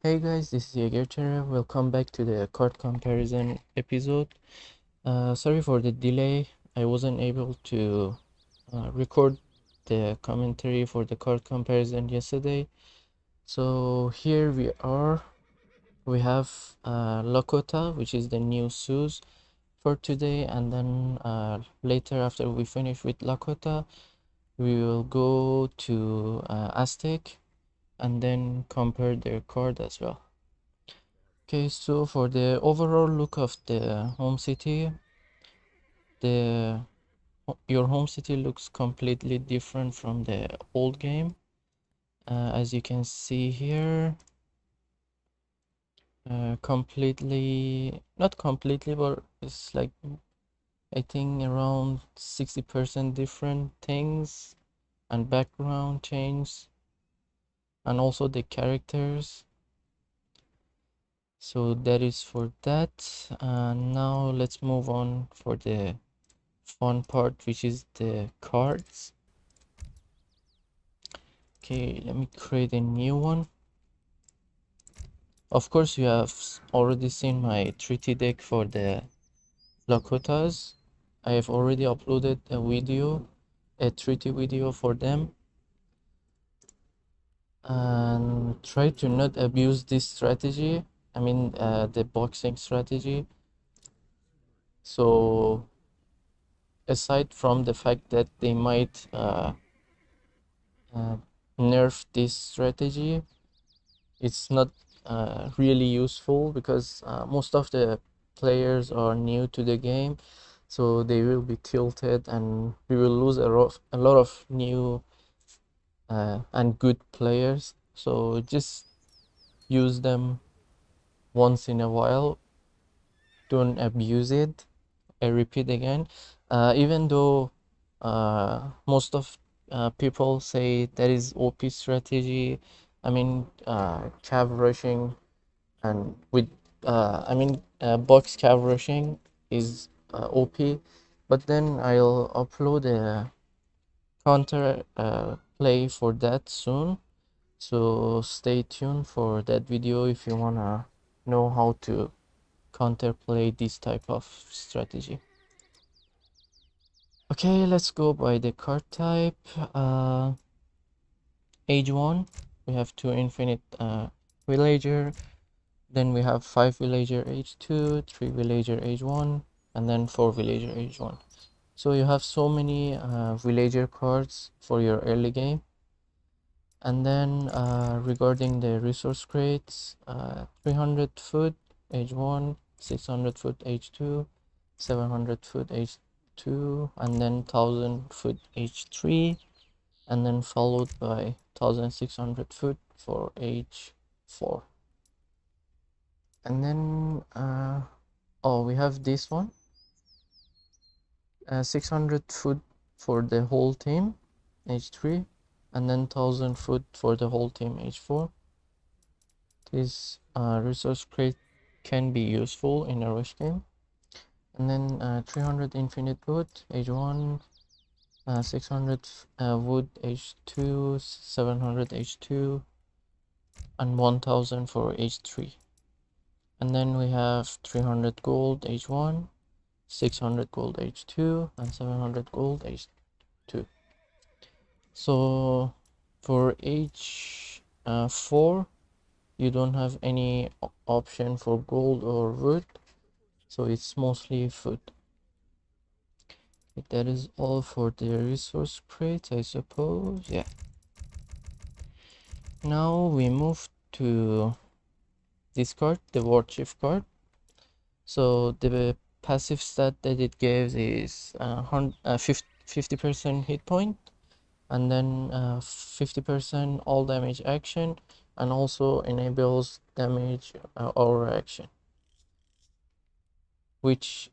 Hey guys, this is Jaegerchere. Welcome back to the card comparison episode. Sorry for the delay. I wasn't able to record the commentary for the card comparison yesterday. So here we are. We have Lakota, which is the new Sioux for today, and then later after we finish with Lakota, we will go to Aztec and then compare their card as well. Okay, so for the overall look of the home city, the your home city looks completely different from the old game. As you can see here, not completely, but it's like I think around 60% different things and background change, and also the characters. So that is for that. Now let's move on for the fun part, which is the cards. Okay, let me create a new one. Of course, you have already seen my treaty deck for the Lakotas. I have already uploaded a treaty video for them, and try to not abuse this strategy. I mean, the boxing strategy. So aside from the fact that they might uh, nerf this strategy, it's not really useful because most of the players are new to the game, so they will be tilted and we will lose a lot of new and good players. So just use them once in a while, don't abuse it. I repeat again, even though most of people say that is OP strategy. I mean, cav rushing and with box cav rushing is OP, but then I'll upload a counter play for that soon, so stay tuned for that video if you wanna know how to counterplay this type of strategy. Okay, let's go by the card type. Age 1, we have 2 infinite villager. Then we have 5 villager age 2, 3 villager age 1, and then 4 villager age 1. So you have so many villager cards for your early game. And then regarding the resource crates, 300 foot age 1, 600 foot age 2, 700 foot age 2, and then 1000 foot age 3, and then followed by 1600 foot for age 4. And then we have this one, 600 foot for the whole team age 3, and then 1000 foot for the whole team age 4. This resource crate can be useful in a rush game. And then 300 infinite wood age 1, 600 wood age 2, 700 age 2, and 1000 for age 3. And then we have 300 gold age 1, 600 gold age 2, and 700 gold age 2. So for age 4, you don't have any option for gold or wood, so it's mostly food. That is all for the resource crate, I suppose. Yeah. Now we move to this card, the war chief card. So the passive stat that it gives is 50% hit point, and then 50% all damage action, and also enables damage aura action, which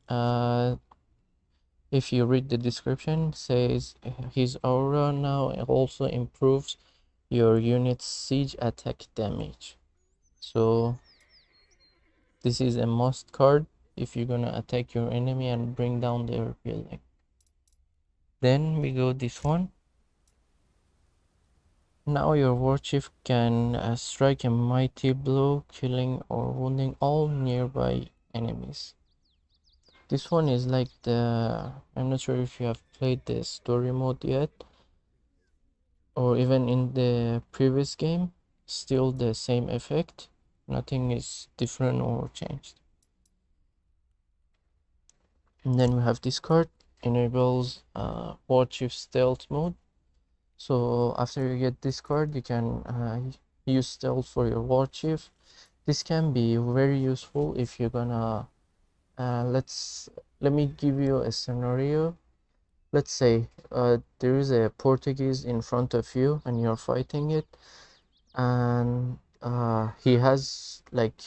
if you read the description, says his aura now also improves your unit's siege attack damage. So this is a must card if you're gonna attack your enemy and bring down their building. Then we go this one, Now your warchief can strike a mighty blow, killing or wounding all nearby enemies. This one is like I'm not sure if you have played the story mode yet, or even in the previous game, still the same effect. Nothing is different or changed. And then we have this card, enables warchief stealth mode. So after you get this card, you can use stealth for your warchief. This can be very useful if you're gonna let me give you a scenario. Let's say there is a Portuguese in front of you and you're fighting it, and he has like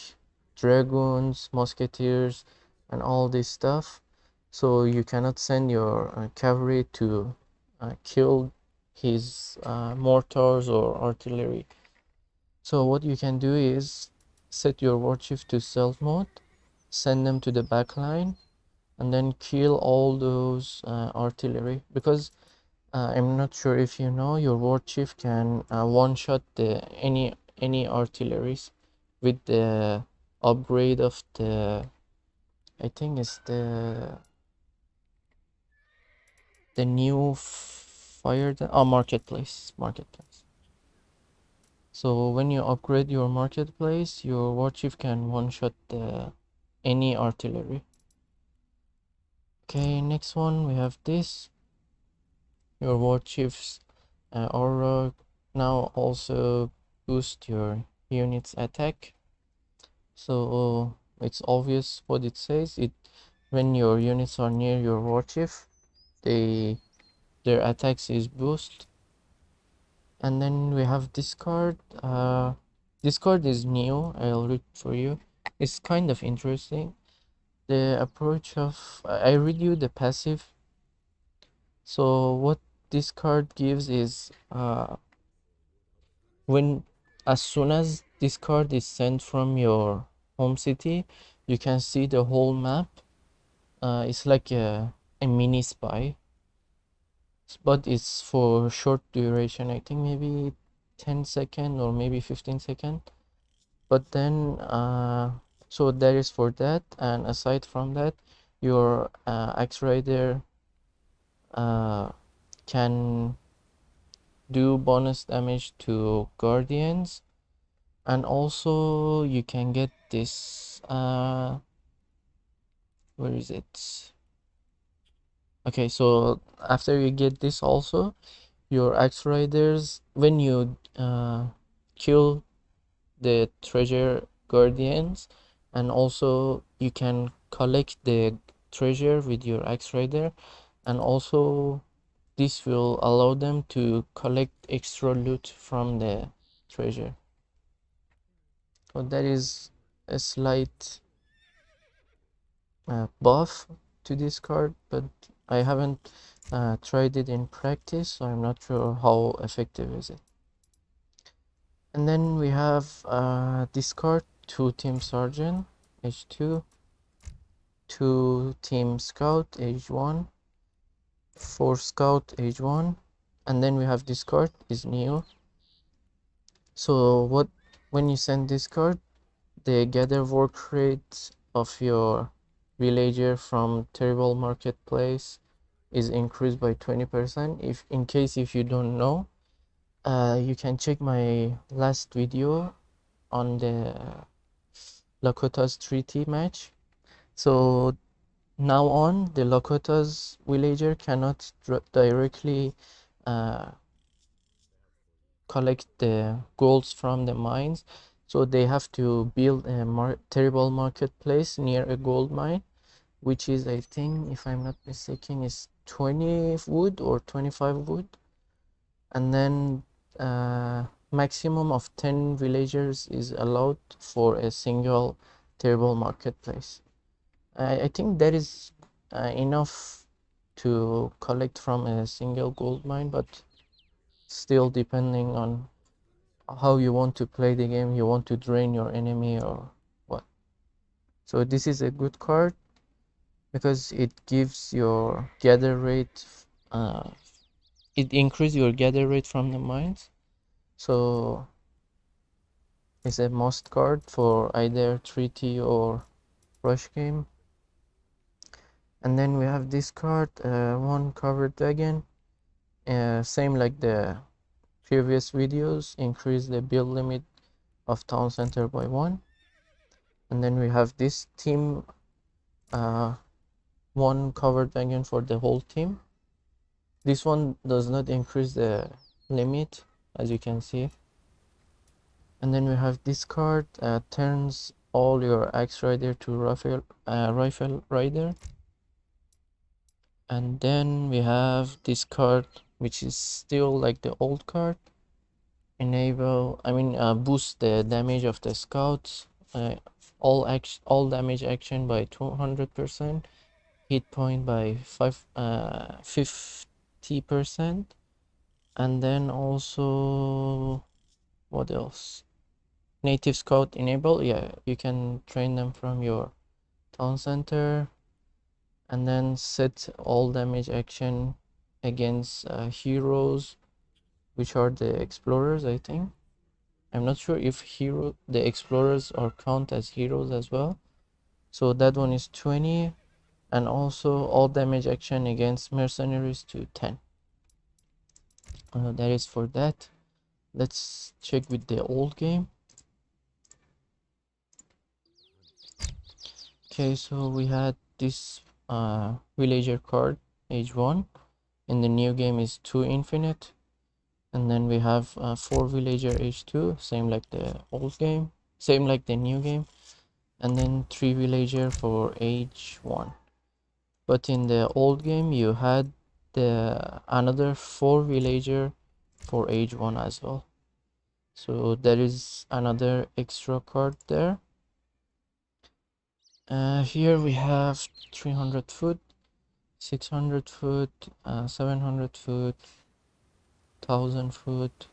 dragoons, musketeers, and all this stuff. So you cannot send your cavalry to kill his mortars or artillery. So what you can do is set your warchief to stealth mode, send them to the back line, and then kill all those artillery, because I'm not sure if you know, your warchief can one-shot the any artilleries with the upgrade of the, I think it's the new marketplace. So when you upgrade your marketplace, your warchief can one-shot the any artillery. Okay, next one we have this. Your warchief's aura now also boost your unit's attack. So it's obvious what it says. It when your units are near your warchief, their attacks is boost. And then we have this card. This card is new. I'll read for you. It's kind of interesting. The approach of I read you the passive. So what this card gives is when as soon as this card is sent from your home city, you can see the whole map. It's like a mini spy, but it's for short duration. I think maybe 10 second or maybe 15 second. But then so that is for that. And aside from that, your axe rider can do bonus damage to guardians, and also you can get this where is it? Okay, so after you get this also, your axe riders, when you kill the treasure guardians, and also you can collect the treasure with your axe rider, and also this will allow them to collect extra loot from the treasure. So that is a slight buff to this card, but I haven't tried it in practice, so I'm not sure how effective is it. And then we have this card, 2 Team Sergeant, H2, 2 Team Scout, H1, 4 Scout, H1, and then we have this card, is new. So when you send this card, the gather work rate of your villager from terrible marketplace is increased by 20%. If in case if you don't know, you can check my last video on the Lakota's treaty match. So now on, the Lakota's villager cannot directly collect the golds from the mines, so they have to build a terrible marketplace near a gold mine, which is, I think, if I'm not mistaken, is 20 wood or 25 wood, and then maximum of 10 villagers is allowed for a single terrible marketplace. I think that is enough to collect from a single gold mine, but still depending on how you want to play the game, you want to drain your enemy or what. So this is a good card because it gives your gather rate, it increases your gather rate from the mines, So it's a must card for either treaty or rush game. And then we have this card, one covered dragon, same like the previous videos, increase the build limit of town center by 1. And then we have this team, one covered dragon for the whole team. This one does not increase the limit, as you can see. And then we have this card, turns all your axe rider to rifle rider. And then we have this card, which is still like the old card, boost the damage of the scouts, all damage action by 200%, hit point by 50%. And then also, what else? Native scout enable, yeah, you can train them from your town center. And then set all damage action against heroes, which are the explorers, I think. I'm not sure if the explorers are count as heroes as well. So that one is 20. And also all damage action against mercenaries to 10. That is for that. Let's check with the old game. Okay, so we had this villager card, age 1. In the new game is 2 infinite. And then we have 4 villager age 2, same like the old game, same like the new game. And then 3 villager for age 1. But in the old game you had the another 4 villager for age 1 as well. So there is another extra card there. Here we have 300 foot, 600 foot, 700 foot, 1000 foot,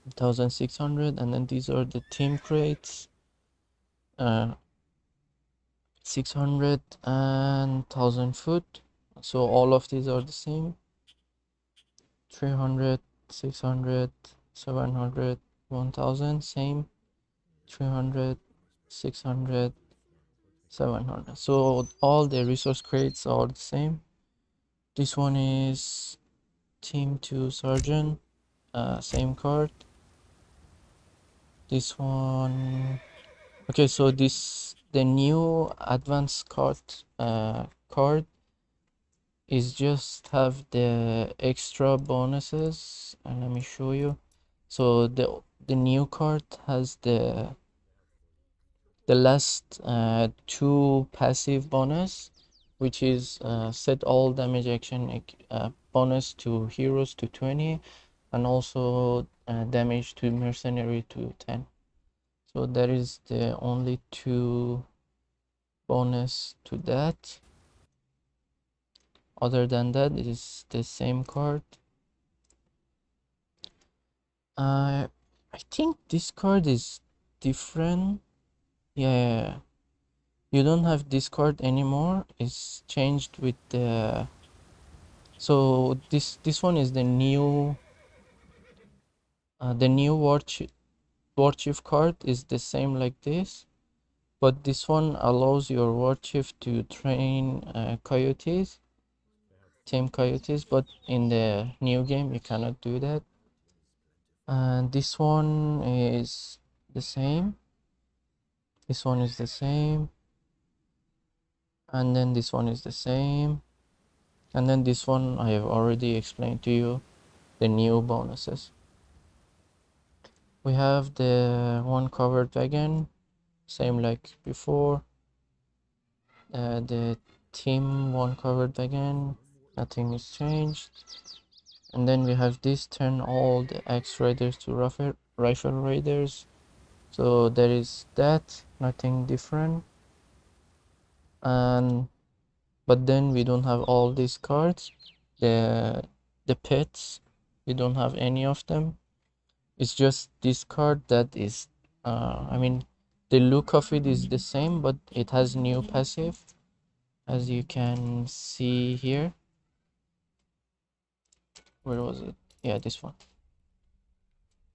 1600. And then these are the team crates, 600 and 1000 foot. So all of these are the same: 300, 600, 700, 1000, same, 300, 600, 700. So all the resource crates are the same. This one is team 2 sergeant, same card. This one, okay, so the new advanced card is just have the extra bonuses, and let me show you. So the new card has the last 2 passive bonus, which is set all damage action bonus to heroes to 20, and also damage to mercenary to 10. So that is the only 2 bonus to that. Other than that, it is the same card. I think this card is different. Yeah, you don't have this card anymore. It's changed with the. So this one is the new war chief card is the same like this, but this one allows your war chief to train coyotes, tame coyotes, but in the new game you cannot do that. And this one is the same. This one is the same. And then this one is the same. And then this one I have already explained to you, the new bonuses. We have the one covered wagon, same like before. The team one covered wagon, nothing is changed. And then we have this, turn all the axe raiders to rifle raiders. So there is that, nothing different. And but then we don't have all these cards. The pets, we don't have any of them. It's just this card that is the look of it is the same, but it has new passive, as you can see here. Where was it? Yeah, this one.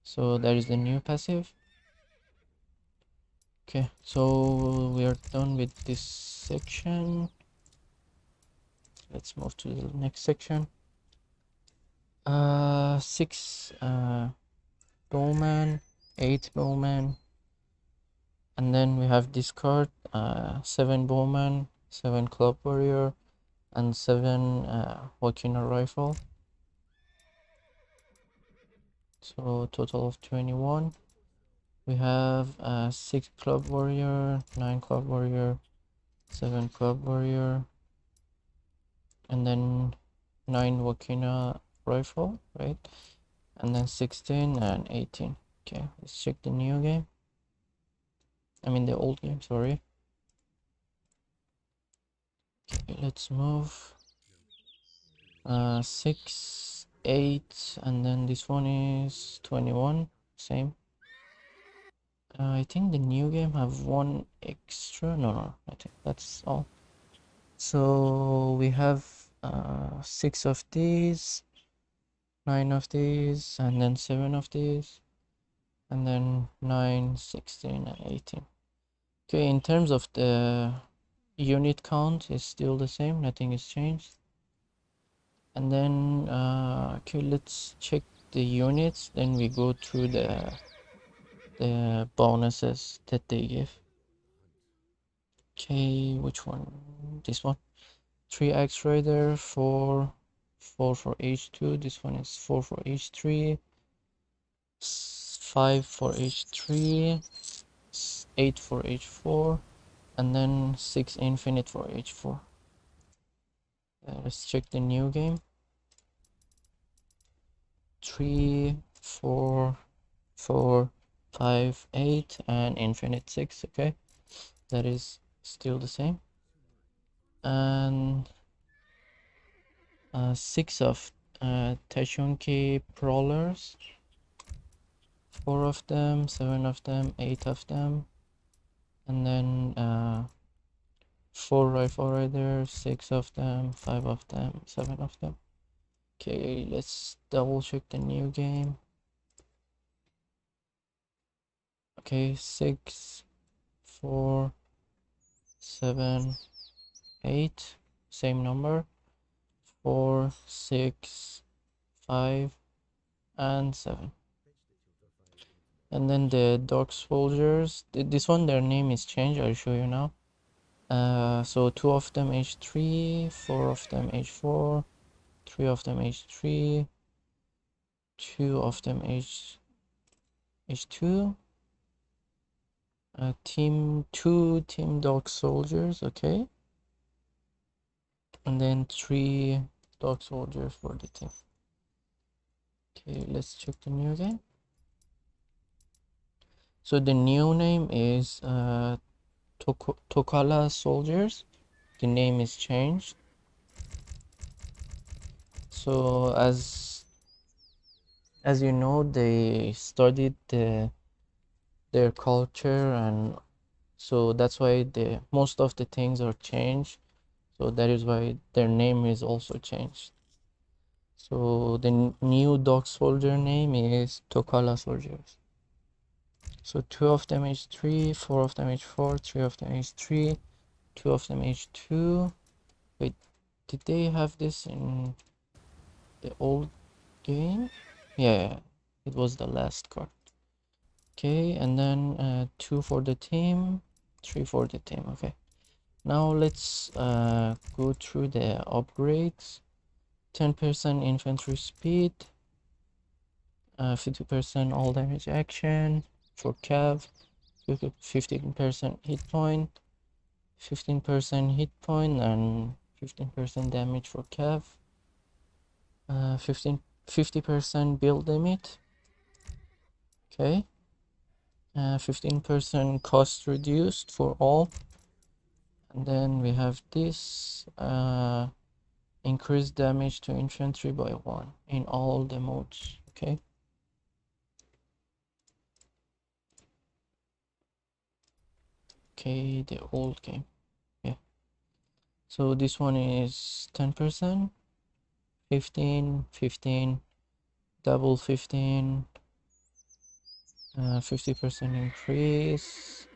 So that is the new passive. Okay, so we are done with this section. Let's move to the next section. 6 bowman, 8 bowman, and then we have this card, 7 bowman, 7 club warrior, and 7 Wakina rifle. So total of 21. We have 6 club warrior, 9 club warrior, 7 club warrior, and then 9 Wakina rifle, right? And then 16 and 18. Okay, let's check the new game. I mean the old game, sorry. Okay, let's move. 6, 8, and then this one is 21, same. I think the new game have one extra. No, I think that's all. So we have 6 of these, 9 of these, and then 7 of these, and then 9, 16, and 18. Okay, in terms of the unit count, is still the same, nothing is changed. And then okay, let's check the units, then we go through the bonuses that they give. Okay, which one? This one. 3 Axe Rider, 4 for H2. This one is 4 for H3, 5 for H3, 8 for H4, and then 6 infinite for H4. Let's check the new game. 3, 4, 4, 5, 8, and infinite 6. Okay, that is still the same. And 6 of Tachonki Prowlers, 4 of them, 7 of them, 8 of them, and then 4 Rifle Riders, 6 of them, 5 of them, 7 of them. Okay, let's double check the new game. Okay, 6, 4, 7, 8, same number, 4, 6, 5, and 7. And then the Dog Soldiers, this one, their name is changed, I'll show you now. So 2 of them H3, 4 of them H4, 3 of them H3, 2 of them H2, team Dog Soldiers, okay, and then 3 Dog Soldiers for the team. Okay, let's check the new game. So the new name is Tokala Soldiers. The name is changed. So as you know, they studied their culture, and so that's why most of the things are changed. So that is why their name is also changed. So the new Dog Soldier name is Tokala Soldiers. So 2 of them H3, 4 of them H4, 3 of them H3, 2 of them H2. Wait, did they have this in the old game? Yeah, it was the last card. Okay, and then 2 for the team, 3 for the team. Okay, now let's go through the upgrades. 10% infantry speed, 50% all damage action for Cav, 15% hit point, 15% hit point, and 15% damage for Cav, 50% build limit. Okay, 15% cost reduced for all, and then we have this increased damage to infantry by 1 in all the modes. Okay, the old game. Yeah, so this one is 10%, 15, 15, double 15, 50% increase.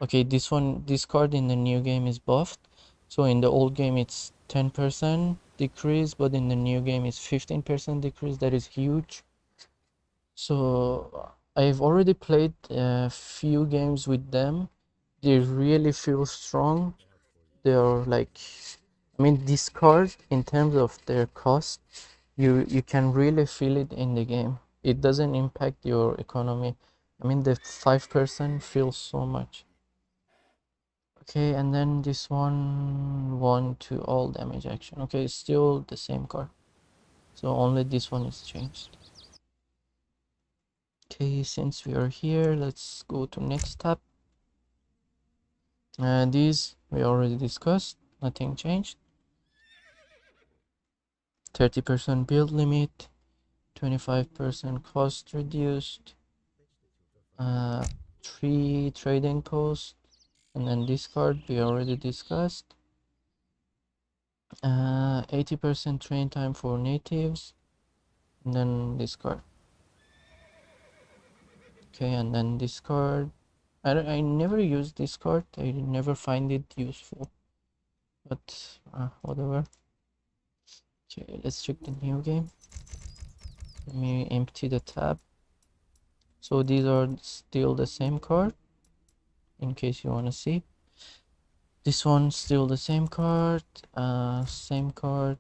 Okay, this card in the new game is buffed. So in the old game it's 10% decrease, but in the new game it's 15% decrease. That is huge. So I've already played a few games with them. They really feel strong. They're like, I mean, this card in terms of their cost, you can really feel it in the game. It doesn't impact your economy. I mean, the 5% feels so much. Okay, and then this one to all damage action. Okay, it's still the same card. So only this one is changed. Okay, since we are here, let's go to next tab. These we already discussed, nothing changed. 30% build limit, 25% cost reduced, 3 trading posts, and then this card we already discussed. 80% train time for natives, and then this card. Okay, and then this card. I never use this card. I never find it useful, but whatever. Okay, let's check the new game. Let me empty the tab. So these are still the same card, in case you want to see. This one still the same card, same card.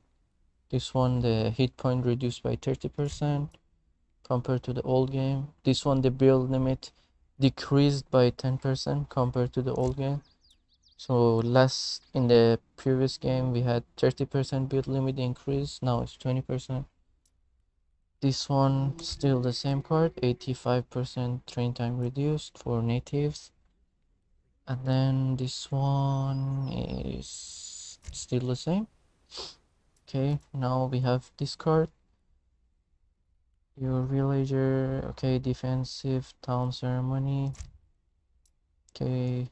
This one the hit point reduced by 30% compared to the old game. This one the build limit decreased by 10% compared to the old game. So in the previous game we had 30% build limit increase, now it's 20%. This one still the same card, 85% train time reduced for natives. And then this one is still the same. Okay, now we have this card. Your villager, okay, defensive town ceremony. Okay.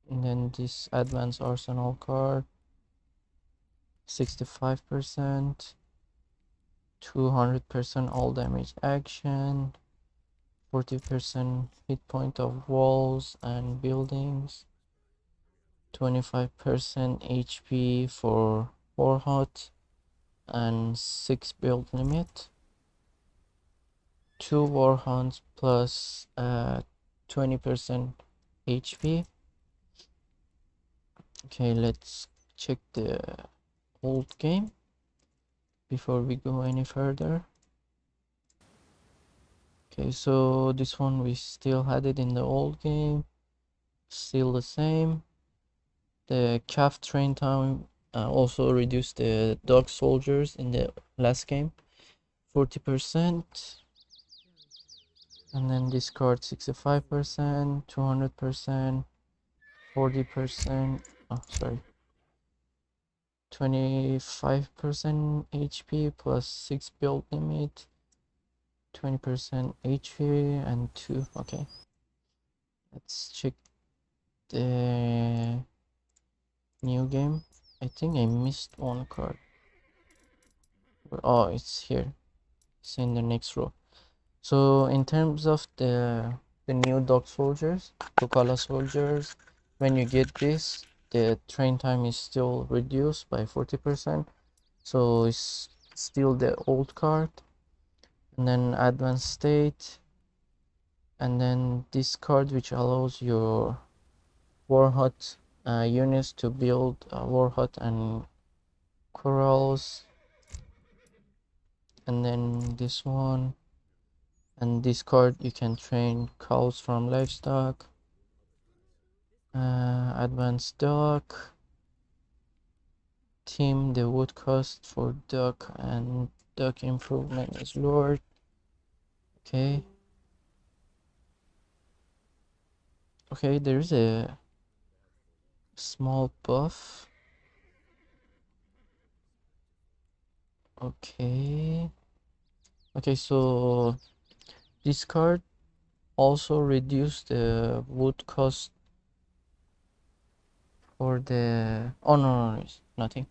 And then this advanced arsenal card. 65%. 200% all damage action. 40% hit point of walls and buildings. 25% HP for Warhot and 6 build limit. 2 Warhounds plus 20% HP. Okay, let's check the old game before we go any further. Okay, so this one we still had it in the old game, still the same. The calf train time also reduced the dog soldiers in the last game, 40%. And then discard 65%, 200%, 40%, oh sorry, 25% HP plus 6 build limit, 20% HP and 2. Okay, let's check the new game. I think I missed one card. Oh, it's here. It's in the next row. So in terms of the new dog soldiers, Kokala soldiers, when you get this, the train time is still reduced by 40%. So it's still the old card. And then advanced state. And then this card which allows your Warhut units to build Warhut and corrals. And then this one. And this card you can train cows from livestock. Advanced duck. Team the wood cost for duck and duck improvement is lowered. Okay. Okay, there's a small buff. Okay. Okay, so this card also reduced the wood cost for the... Oh no, it's nothing.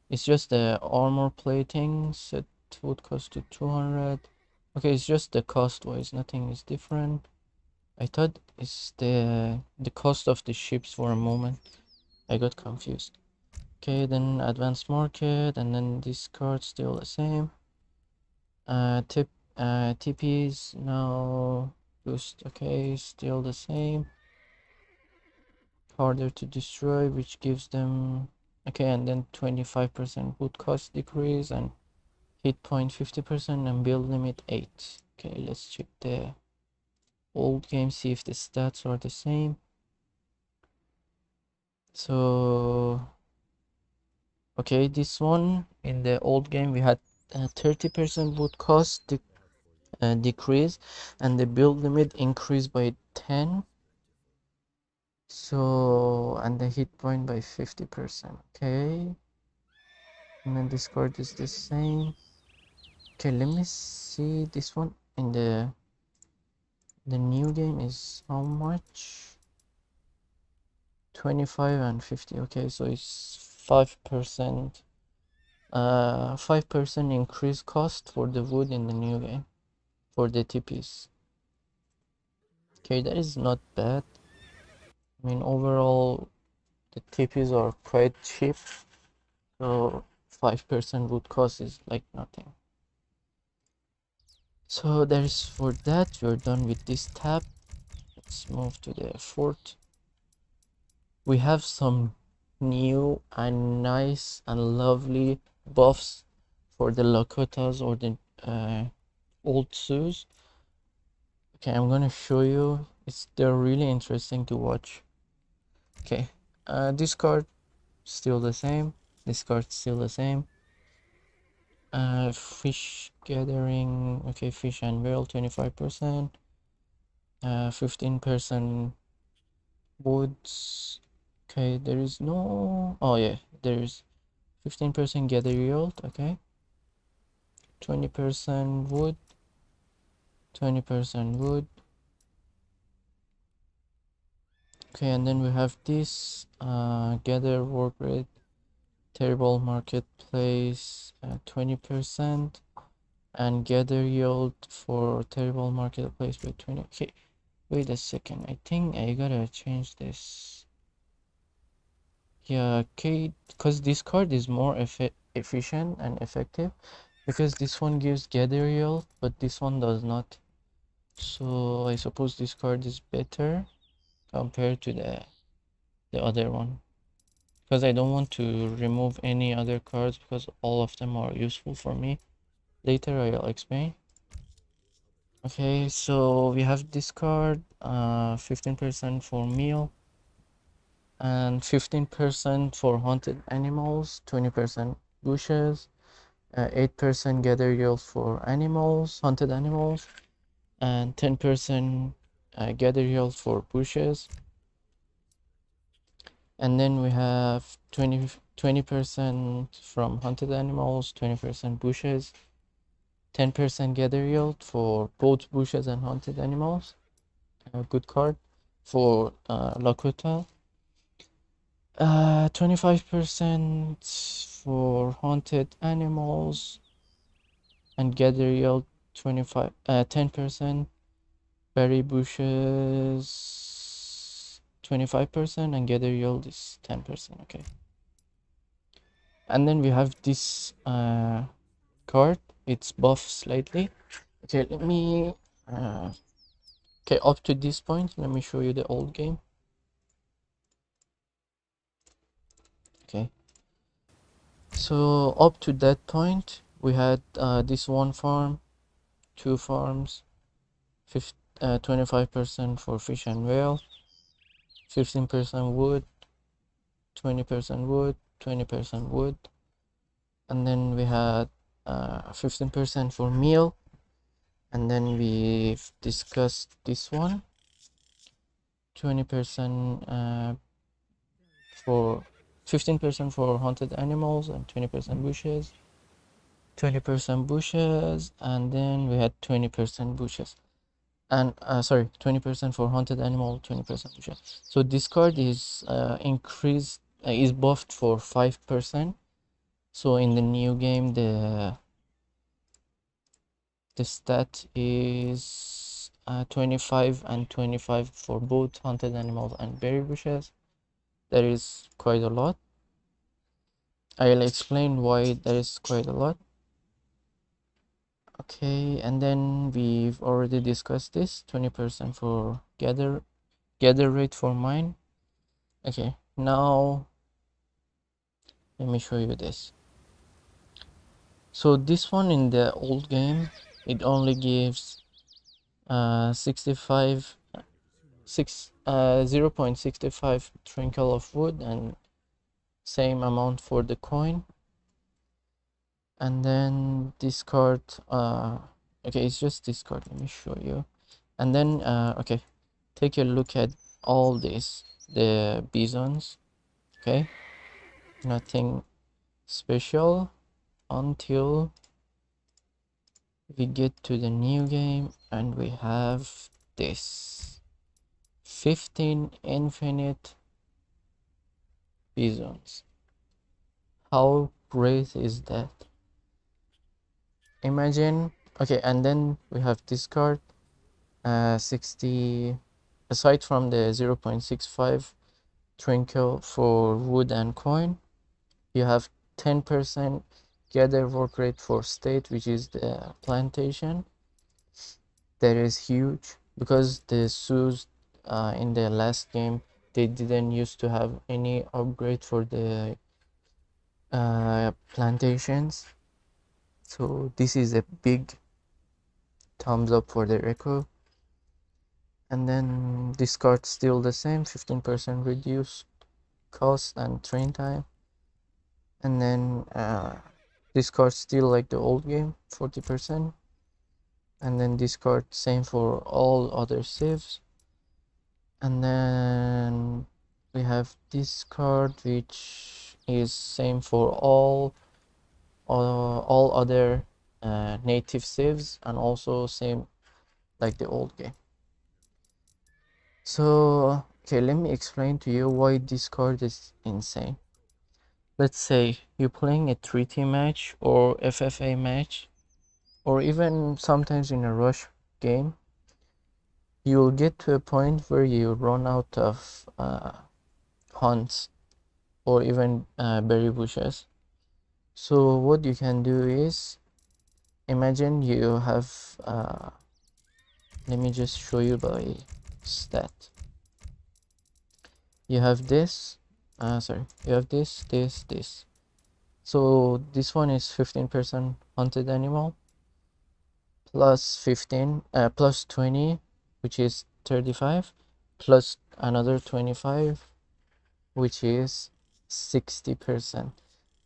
It's just the armor plating set wood cost to 200. Okay, it's just the cost wise, nothing is different. I thought it's the cost of the ships for a moment. I got confused. Okay, then advanced market, and then this card still the same. TPs now boost. Okay, still the same. Harder to destroy, which gives them. Okay, and then 25% wood cost decrease and hit point 50% and build limit 8. Okay, let's check the old game, see if the stats are the same. So okay, this one in the old game we had 30% wood cost decrease and the build limit increased by 10. So and the hit point by 50%. Okay, and then this card is the same. Okay, let me see this one in the new game is how much? 25 and 50. Okay, so it's 5%. 5% increase cost for the wood in the new game for the TPs. Okay, that is not bad. I mean, overall, the TPs are quite cheap, so 5% wood cost is like nothing. So that is for that. We're done with this tab. Let's move to the fort. We have some new and nice and lovely buffs for the Lakotas or the old Sioux. Okay, I'm gonna show you. They're really interesting to watch. Okay, this card still the same. This card still the same. Fish gathering. Okay, fish and whale 25%. 15% woods. Okay, there is no. Oh yeah, there is 15% gather yield. Okay, 20% wood. 20% wood. Okay, and then we have this gather work rate. Terrible marketplace 20% and gather yield for terrible marketplace by 20. Okay, wait a second, I think I gotta change this. Yeah, okay, because this card is more efficient and effective because this one gives gather yield but this one does not, so I suppose this card is better compared to the other one. Because I don't want to remove any other cards because all of them are useful for me. Later I'll explain. Okay, so we have this card, 15% for meal and 15% for haunted animals, 20% bushes, 8% gather yield for animals, haunted animals, and 10% gather yield for bushes. And then we have 20% from haunted animals, 20% bushes, 10% gather yield for both bushes and haunted animals. A good card for Lakota. 25% for haunted animals and gather yield 10%. Berry bushes 25% and gather yield is 10%. Okay. And then we have this card. It's buff slightly. Okay, let me okay, up to this point let me show you the old game. Okay, so up to that point we had this one farm, two farms, 25% for fish and whale, 15% wood, 20% wood, 20% wood, and then we had 15% for meal. And then we've discussed this one, 20% for 15% for haunted animals and 20% bushes, 20% bushes, and then we had 20% bushes. And sorry, 20% for haunted animal, 20% bushes. So this card is increased, is buffed for 5%. So in the new game, the stat is 25 and 25 for both hunted animals and berry bushes. That is quite a lot. I'll explain why that is quite a lot. Okay, and then we've already discussed this 20% for gather rate for mine. Okay, now let me show you this. So this one in the old game, it only gives 0.65 trinkle of wood and same amount for the coin. And then discard, okay, it's just discard, let me show you. And then okay, take a look at all this, the bisons. Okay, nothing special until we get to the new game and we have this 15 infinite bisons. How great is that? Imagine. Okay, and then we have discard 60, aside from the 0.65 trinkle for wood and coin, you have 10% gather work rate for state, which is the plantation. That is huge because the Sioux in the last game, they didn't used to have any upgrade for the plantations. So this is a big thumbs up for the Echo. And then discard still the same, 15% reduced cost and train time. And then discard still like the old game, 40%. And then discard same for all other CIVS. And then we have discard, which is same for all other native CIVS, and also same like the old game. So okay, let me explain to you why discard is insane. Let's say you're playing a 3T match or FFA match, or even sometimes in a rush game, you will get to a point where you run out of hunts or even berry bushes. So what you can do is, imagine you have let me just show you by stat. You have this, you have this. So this one is 15% hunted animal, plus 15, plus 20, which is 35, plus another 25, which is 60%.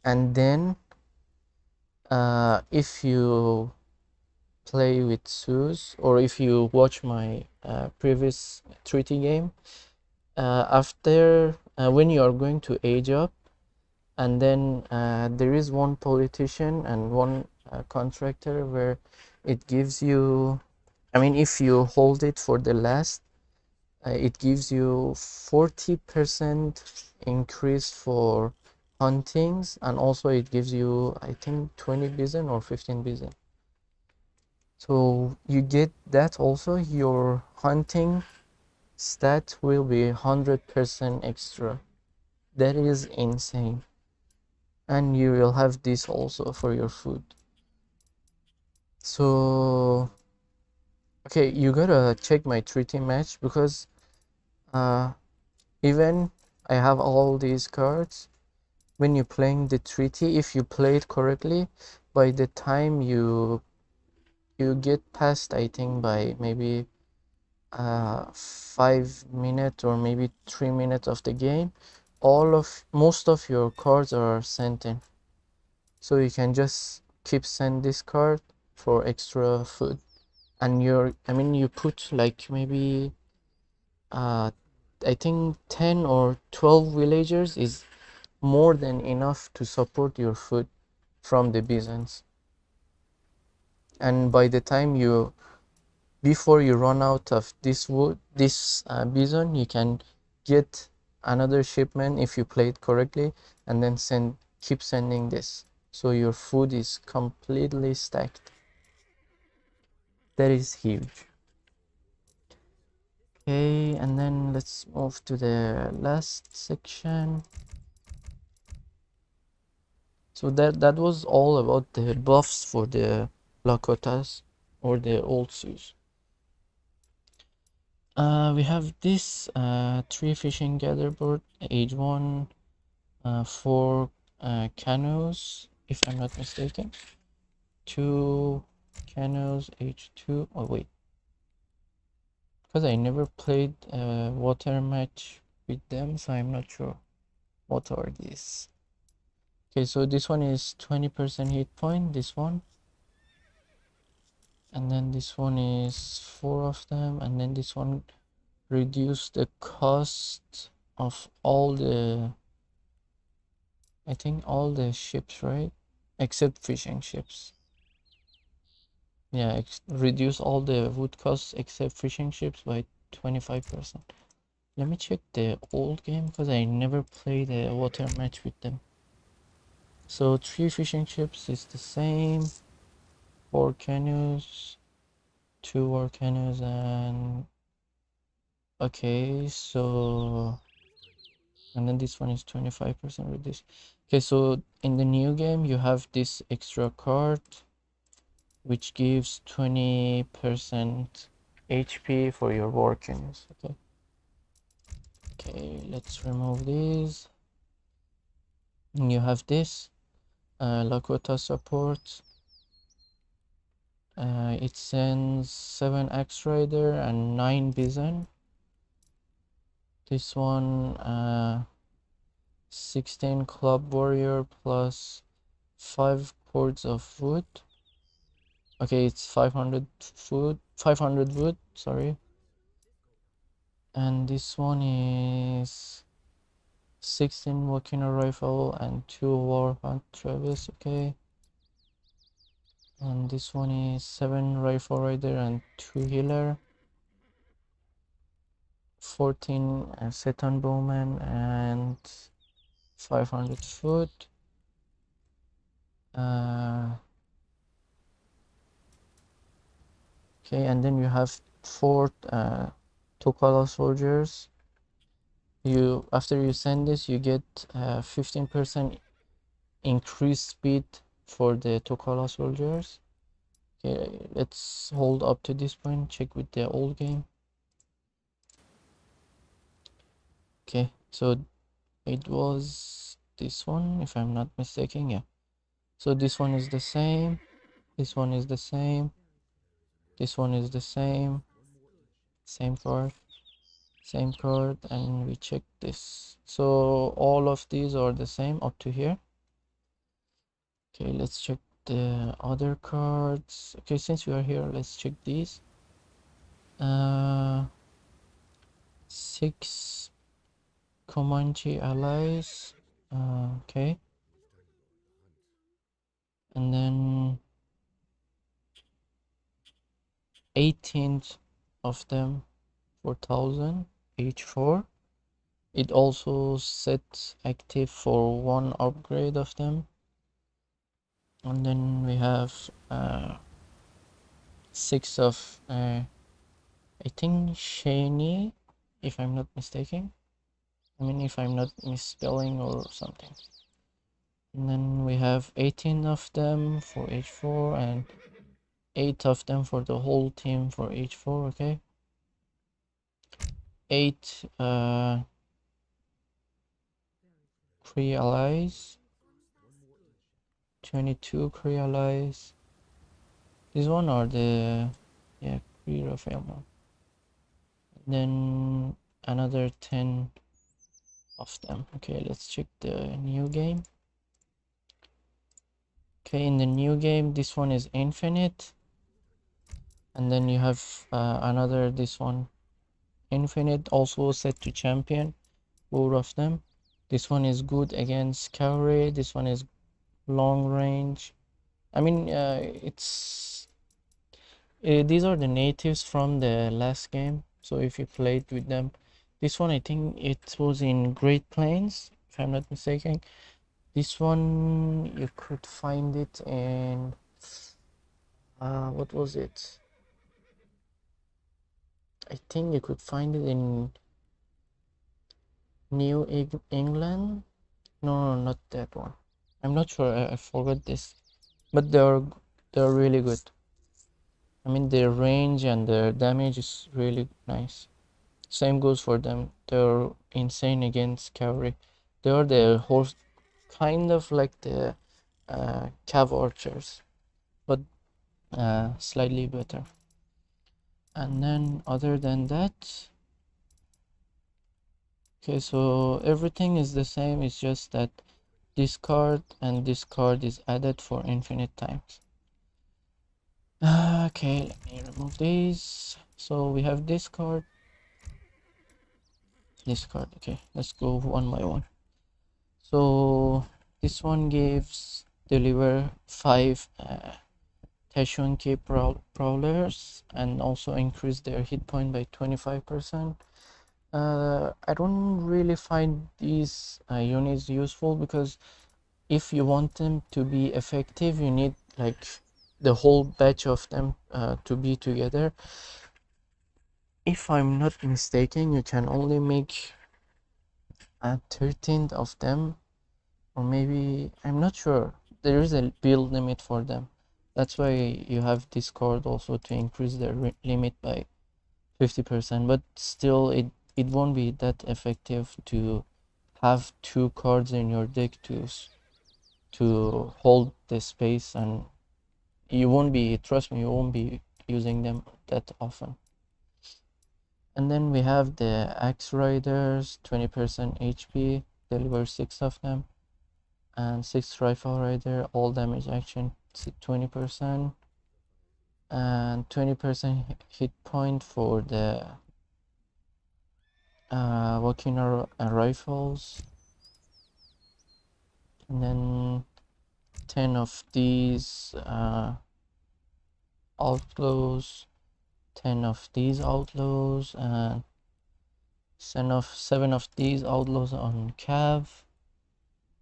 And then if you play with Sioux, or if you watch my previous treaty game, after when you are going to age up, and then there is one politician and one contractor where it gives you, I mean, if you hold it for the last, it gives you 40% increase for huntings, and also it gives you, I think, 20 bison or 15 bison. So you get that also, your hunting stat will be 100% extra. That is insane. And you will have this also for your food. So okay, you gotta check my treaty match, because even I have all these cards. When you're playing the treaty, if you play it correctly, by the time you get past, I think by maybe 5 minutes or maybe 3 minutes of the game, most of your cards are sent in. So you can just keep send this card for extra food. And you put like maybe I think 10 or 12 villagers is more than enough to support your food from the bisons. And by the time before you run out of this bison, you can get another shipment if you play it correctly, and then keep sending this, so your food is completely stacked. That is huge. Okay, and then let's move to the last section. So that was all about the buffs for the Lakotas or the old Sioux. We have this 3 fishing gather board, age 1, 4 canoes, if I'm not mistaken. 2 canoes, age 2. Oh wait, because I never played a water match with them, so I'm not sure what are these. Okay, so this one is 20% hit point, this one. And then this one is 4 of them, and then this one reduce the cost of all the, I think all the ships, right? Except fishing ships. Yeah, reduce all the wood costs except fishing ships by 25%. Let me check the old game because I never played a water match with them. So 3 fishing ships is the same, 4 canoes, 2 war canoes, and okay, so and then this one is 25% reduced. Okay, so in the new game you have this extra card which gives 20% HP for your war canoes. Okay, let's remove these. And you have this Lakota support. It sends 7 Axe Rider and 9 Bison. This one 16 Club Warrior plus 5 cords of wood. Okay, it's 500 wood, sorry. And this one is 16 Wakina rifle and 2 Warhunt Travis, okay. And this one is 7 rifle rider and 2 healer. 14 Seton bowman and 500 foot. Okay, and then you have 4 Tokala soldiers. You after you send this, you get 15% increased speed for the Tokala soldiers. Okay, let's hold up to this point, check with the old game. Okay, so it was this one, if I'm not mistaken. Yeah, so this one is the same, this one is the same, this one is the same card, same card, and we check this. So all of these are the same up to here. Okay, let's check the other cards. Okay, since we are here, let's check these. 6 Comanche allies. Okay, and then 18 of them for 1000 each 4. It also set active for 1 upgrade of them. And then we have 6 of I think Shani, if I'm not mistaken. I mean, if I'm not misspelling or something. And then we have 18 of them for H4 and 8 of them for the whole team for H4, okay? 8 Cree allies, 22 Cree allies. These one are the, yeah, Cree Raphael. Then another 10 of them. Okay, let's check the new game. Okay, in the new game, this one is infinite. And then you have another, this one, infinite, also set to champion, both of them. This one is good against cavalry. This one is long range. I mean, these are the natives from the last game. So if you played with them, this one I think it was in Great Plains, if I'm not mistaken. This one you could find it in what was it? I think you could find it in New England. No, not that one. I'm not sure. I forgot this, but they're really good. I mean, their range and their damage is really nice. Same goes for them. They're insane against cavalry. They are the horse, kind of like the cav archers, but slightly better. And then other than that, okay, so everything is the same. It's just that this card and this card is added for infinite times. Okay, let me remove these. So we have this card, this card. Okay, let's go one by one. So this one gives deliver 5 Tashunki prowlers and also increase their hit point by 25%. I don't really find these units useful, because if you want them to be effective, you need like the whole batch of them to be together. If I'm not mistaken, you can only make 13 of them, or maybe, I'm not sure. There is a build limit for them. That's why you have this card also, to increase the limit by 50%, but still it won't be that effective to have 2 cards in your deck to hold the space, and you won't be, trust me, you won't be using them that often. And then we have the Axe Riders, 20% HP, deliver 6 of them, and 6 Rifle Rider, all damage action 20%, and 20% hit point for the walking rifles, and then 10 of these outlaws, 10 of these outlaws, and 7 of these outlaws on cav,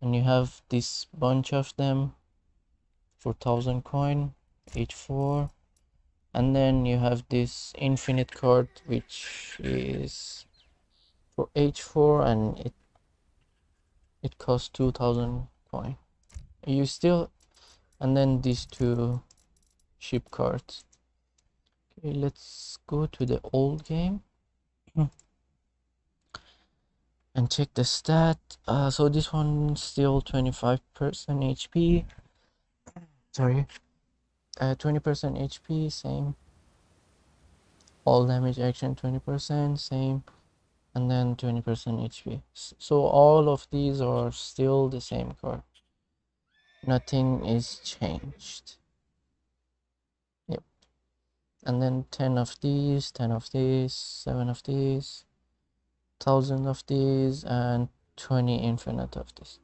and you have this bunch of them for 1000 coin each 4. And then you have this infinite card, which is for H4, and it costs 2000 coin. You still, and then these 2 ship cards. Okay, let's go to the old game and check the stat. So this one still 25% HP. Sorry, 20% HP, same. All damage action 20%, same. And then 20% HP. So all of these are still the same card. Nothing is changed. Yep. And then 10 of these, 10 of these, 7 of these, 1000 of these, and 20 infinite of this.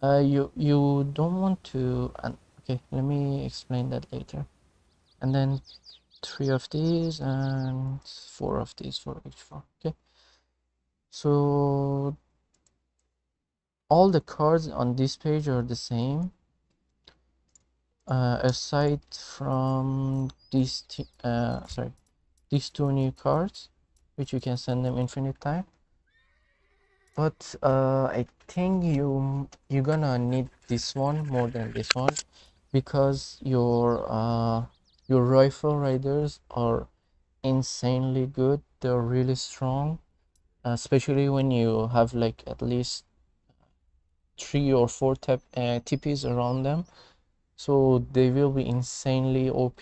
You don't want to, okay, let me explain that later. And then 3 of these and 4 of these for each 4. Okay, so all the cards on this page are the same, aside from these these 2 new cards, which you can send them infinite time. But I think you're gonna need this one more than this one, because your rifle riders are insanely good. They're really strong, especially when you have like at least 3 or 4 TPs around them. So they will be insanely OP.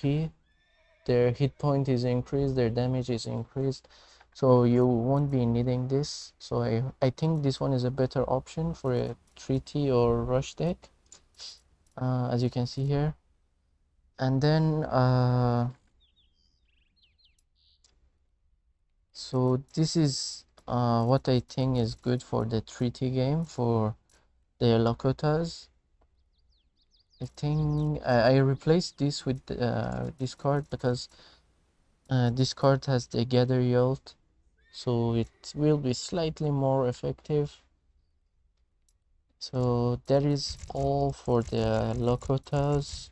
Their hit point is increased, their damage is increased, so you won't be needing this. So I think this one is a better option for a treaty or rush deck, as you can see here. And then so this is what I think is good for the treaty game for the Lakotas. I think I replaced this with this card, because this card has the gather yield, so it will be slightly more effective. So that is all for the Lakotas.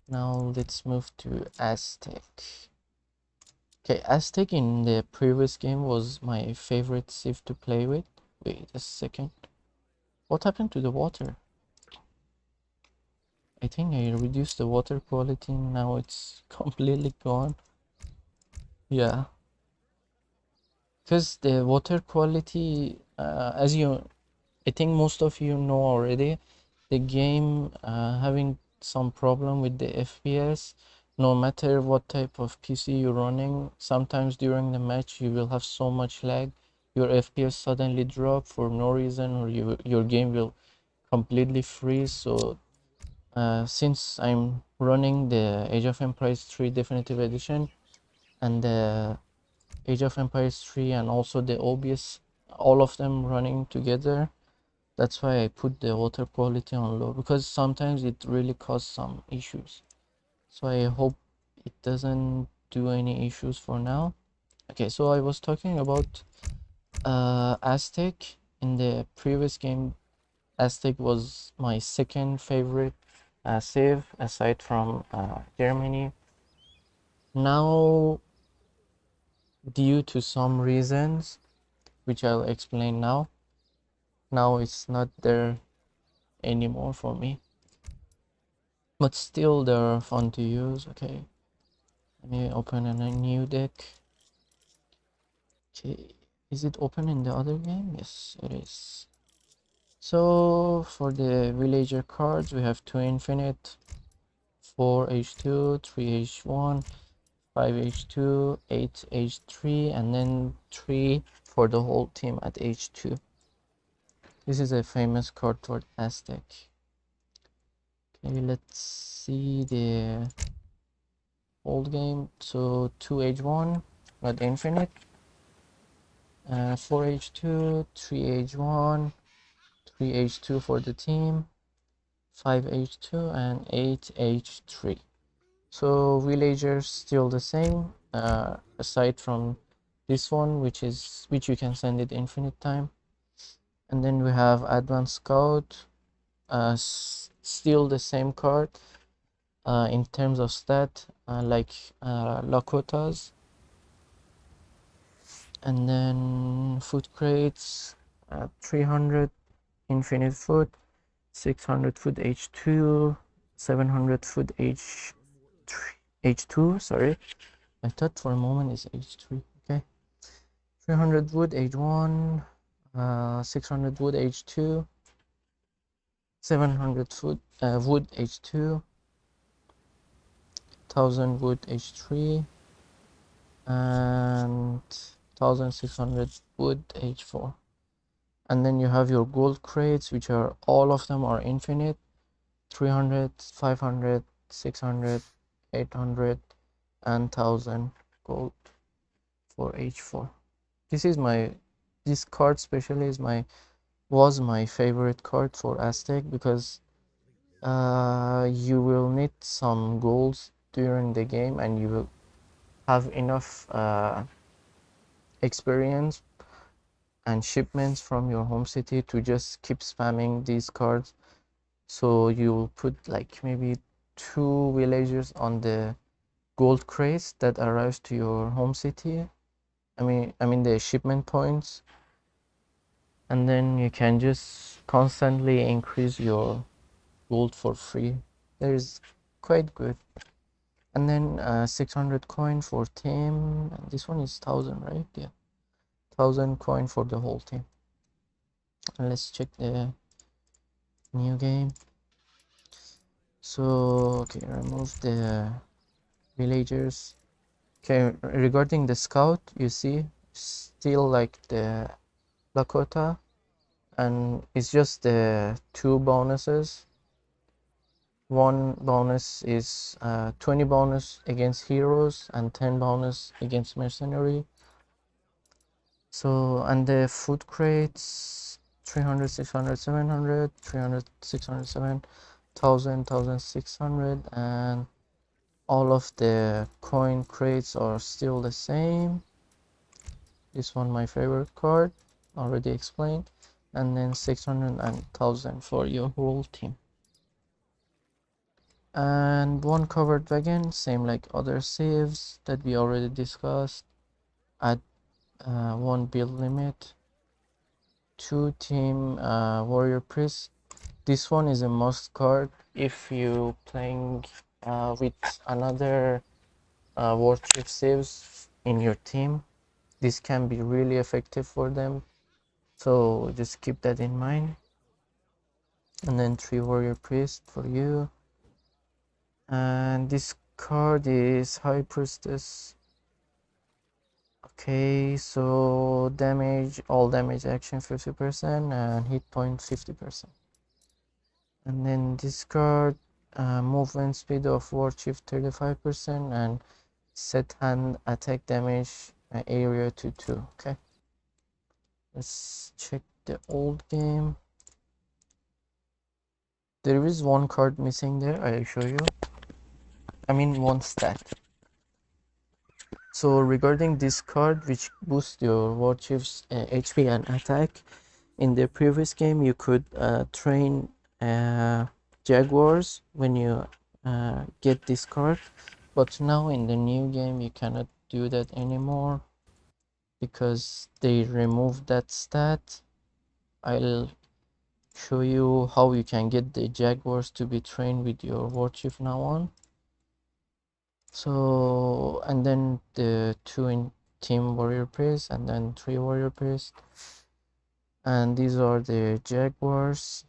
Now let's move to Aztec. Okay, Aztec in the previous game was my favorite civ to play with. Wait a second. What happened to the water? I think I reduced the water quality, now it's completely gone. Yeah, because the water quality, as you, I think most of you know already, the game having some problem with the FPS. No matter what type of PC you're running, sometimes during the match you will have so much lag, your FPS suddenly drop for no reason, or your game will completely freeze. So since I'm running the Age of Empires 3 Definitive Edition and the Age of Empires 3 and also the OBS, all of them running together, that's why I put the water quality on low, because sometimes it really causes some issues. So I hope it doesn't do any issues for now. Okay, so I was talking about Aztec. In the previous game, Aztec was my second favorite save aside from Germany. Now, due to some reasons, which I'll explain now, it's not there anymore for me. But still, they're fun to use. Okay, let me open a new deck. Okay, is it open in the other game? Yes, it is. So for the villager cards, we have 2 infinite, 4 H2, 3 H1, 5 H2, 8 H3, and then 3 for the whole team at H2. This is a famous card for Aztec. Okay, let's see the old game. So 2 H1, not infinite, 4 H2, 3 H1, 3 H2 for the team, 5 H2, and 8 H3. So villagers still the same, aside from this one, which you can send it infinite time. And then we have advanced scout, still the same card in terms of stat, like Lakotas. And then food crates, 300 infinite food, 600 food H2, 700 food H2, sorry, I thought for a moment it's H3. Okay, 300 wood H1, 600 wood H2, 700 wood H2, 1000 wood H3, and 1600 wood H4. And then you have your gold crates, which are all of them are infinite, 300, 500, 600, 800, and 1000 gold for H4. This card especially was my favorite card for Aztec, because you will need some goals during the game and you will have enough experience and shipments from your home city to just keep spamming these cards. So you'll put like maybe 2 villagers on the gold crates that arrives to your home city. I mean the shipment points, and then you can just constantly increase your gold for free. That is quite good. And then 600 coin for team, and this one is 1000, right? Yeah, 1000 coin for the whole team. And let's check the new game. So okay, remove the villagers. Okay, regarding the scout, you see still like the Lakota, and it's just the 2 bonuses. One bonus is 20 bonus against heroes and 10 bonus against mercenary. So, and the food crates, 300, 600, 700, 300, 600, 7,000, 1,600, and all of the coin crates are still the same. This one my favorite card, already explained. And then 600 and 1,000 for your whole team. And one covered wagon, same like other CIVS that we already discussed. Add one build limit. 2 team warrior priest. This one is a must card if you playing with another warchief CIVS in your team. This can be really effective for them, so just keep that in mind. And then 3 warrior priest for you. And this card is high priestess. Okay, so damage, all damage action 50% and hit point 50%. And then discard movement speed of warchief 35% and set hand attack damage area to 2. Okay, let's check the old game. There is one card missing there, I'll show you. I mean one stat. So regarding this card, which boosts your warchief's HP and attack, in the previous game you could train jaguars when you get this card, but now in the new game you cannot do that anymore because they removed that stat. I'll show you how you can get the jaguars to be trained with your warchief now on. So, and then the 2 in team warrior priest and then 3 warrior priest, and these are the jaguars.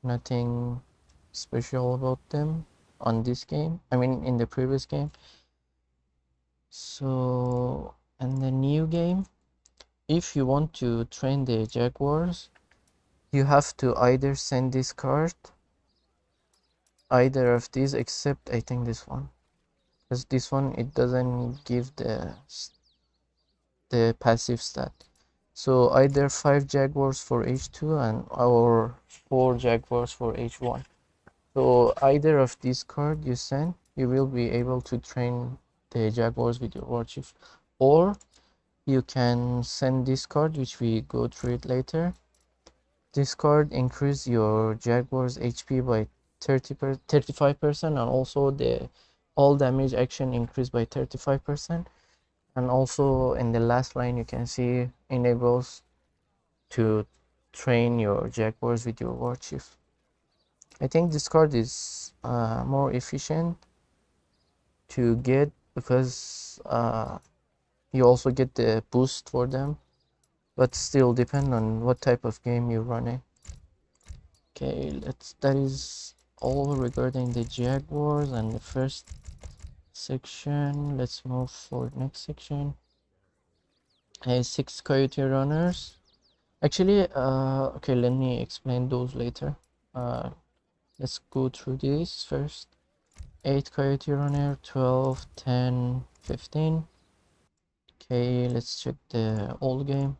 Nothing special about them on this game, I mean in the previous game. So, and the new game, if you want to train the jaguars, you have to either send this card, either of these except I think this one, because this one it doesn't give the passive stat. So either 5 jaguars for H2 and or 4 jaguars for H1. So either of these cards you send, you will be able to train the jaguars with your warchief, or you can send this card, which we go through it later. This card increase your jaguars HP by 35%, and also the all damage action increased by 35%. And also in the last line you can see enables to train your jaguars with your warchief. I think this card is more efficient to get because you also get the boost for them, but still depend on what type of game you're running. Okay, that is all regarding the jaguars and the first section. Let's move for the next section. 6 coyote runners. Actually, okay, let me explain those later. Let's go through this first. 8 coyote runner, 12, 10, 15. Okay, let's check the old game.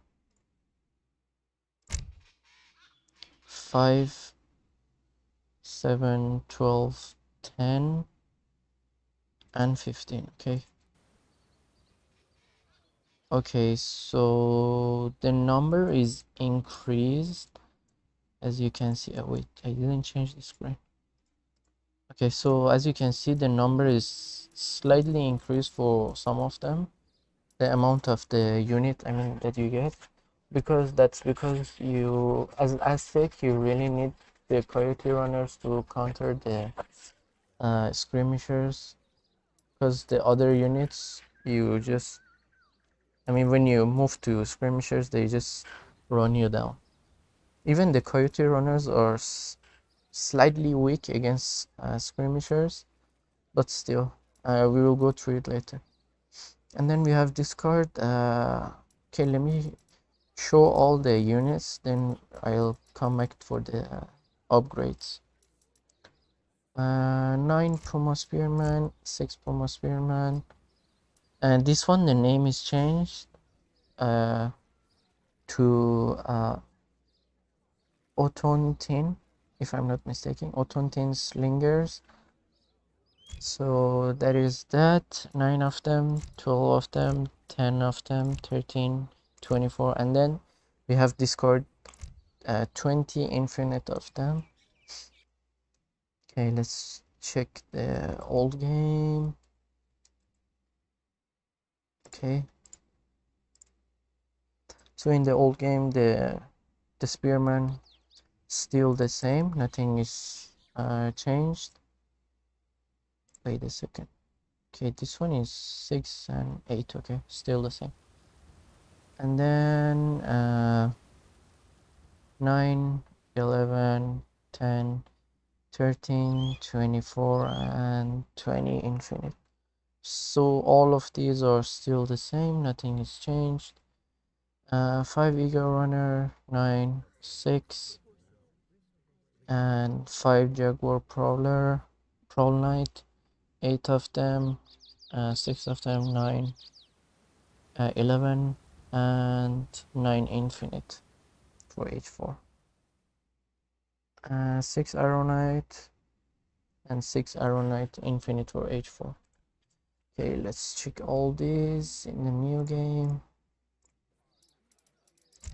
5, 7, 12, 10, and 15. Okay, so the number is increased, as you can see. Oh, wait, I didn't change the screen. Okay, so as you can see, the number is slightly increased for some of them, the amount of the unit, I mean, that you get, because you, as Aztec, you really need the coyote runners to counter the skirmishers, because the other units, you just, I mean, when you move to skirmishers, they just run you down. Even the coyote runners are slightly weak against skirmishers, but still, we will go through it later. And then we have this card. Okay, let me show all the units, then I'll come back for the upgrades. 9 Puma Spearman, 6 Puma Spearman, and this one, the name is changed to Otontin, if I'm not mistaken, Otontin Slingers. So that is that. 9 of them, 12 of them, 10 of them, 13, 24, and then we have this card, 20 infinite of them. Okay, let's check the old game. Okay, so in the old game, the spearman still the same. Nothing is changed. Wait a second. Okay, this one is 6 and 8. Okay, still the same. And then 9, 11, 10, 13, 24, and 20 infinite. So all of these are still the same. Nothing is changed. 5 Eagle Runner, 9, 6, and 5 Jaguar Prowler, Prowl Knight, 8 of them, 6 of them, 9, 11, and 9 Infinite for H4. 6 Arrow Knight, and 6 Arrow Knight Infinite for H4. Okay, let's check all these in the new game.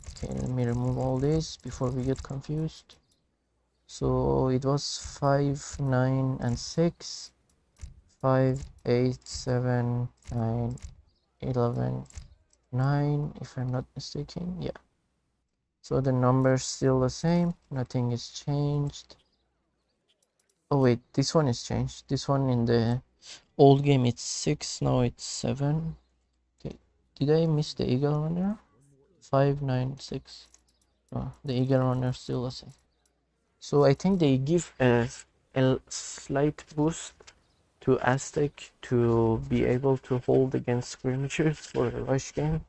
Okay, let me remove all this before we get confused. So it was 5, 9, and 6, 5, 8, 7, 9, 11, 9, if I'm not mistaken. Yeah. So the number's still the same. Nothing is changed. Oh wait, this one is changed. This one in the old game it's 6, now it's 7. Okay. Did I miss the Eagle Runner? 5, 9, 6. Oh, the Eagle Runner still the same. So I think they give a slight boost to Aztec to be able to hold against skirmishers for a rush game.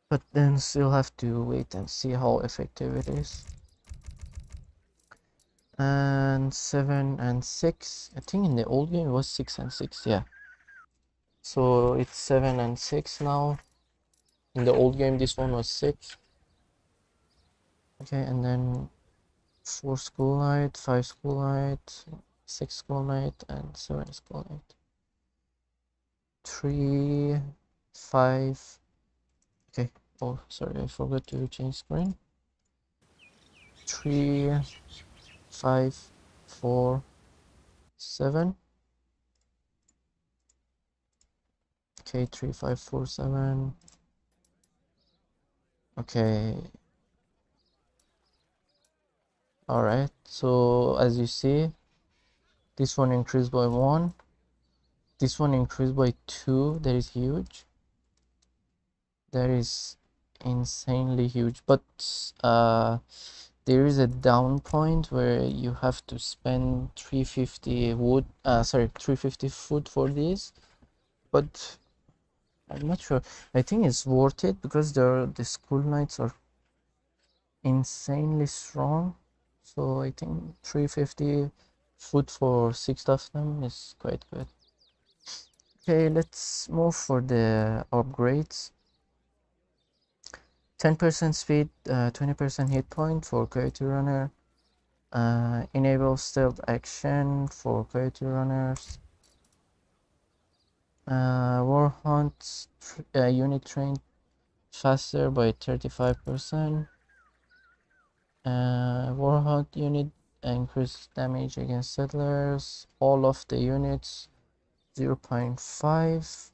But then still have to wait and see how effective it is. And 7 and 6. I think in the old game it was 6 and 6, yeah. So it's 7 and 6 now. In the old game this one was 6. Okay, and then 4 School Night, 5 School Night, 6 School Night, and 7 School Night. 3, 5. Okay, oh sorry, I forgot to change screen. 3, 5, 4, 7. Okay, 3, 5, 4, 7. Okay. Alright, so as you see, this one increased by 1. This one increased by 2. That is huge. That is insanely huge. But there is a down point where you have to spend 350 wood, 350 food for this. But I'm not sure. I think it's worth it because the school knights are insanely strong. So I think 350 food for 6 of them is quite good. Okay, let's move for the upgrades. 10% speed, 20% hit point for Coyote Runner. Enable stealth action for Coyote Runners. War Hunt unit trained faster by 35%. War Hunt unit increase damage against settlers. All of the units 0.5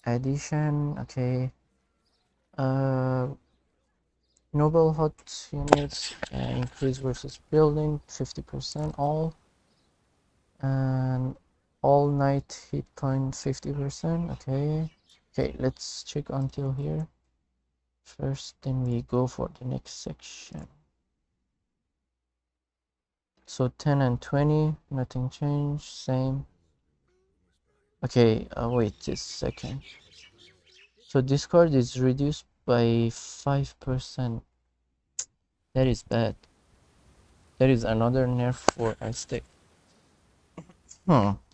addition. Okay. Noble Hut units increase versus building 50% all, and all night hit point 50%. Okay. Okay, let's check until here first, then we go for the next section. So 10 and 20, nothing changed, same. Okay, wait just a second. So discard is reduced by 5%. That is bad. That is another nerf for Aztec.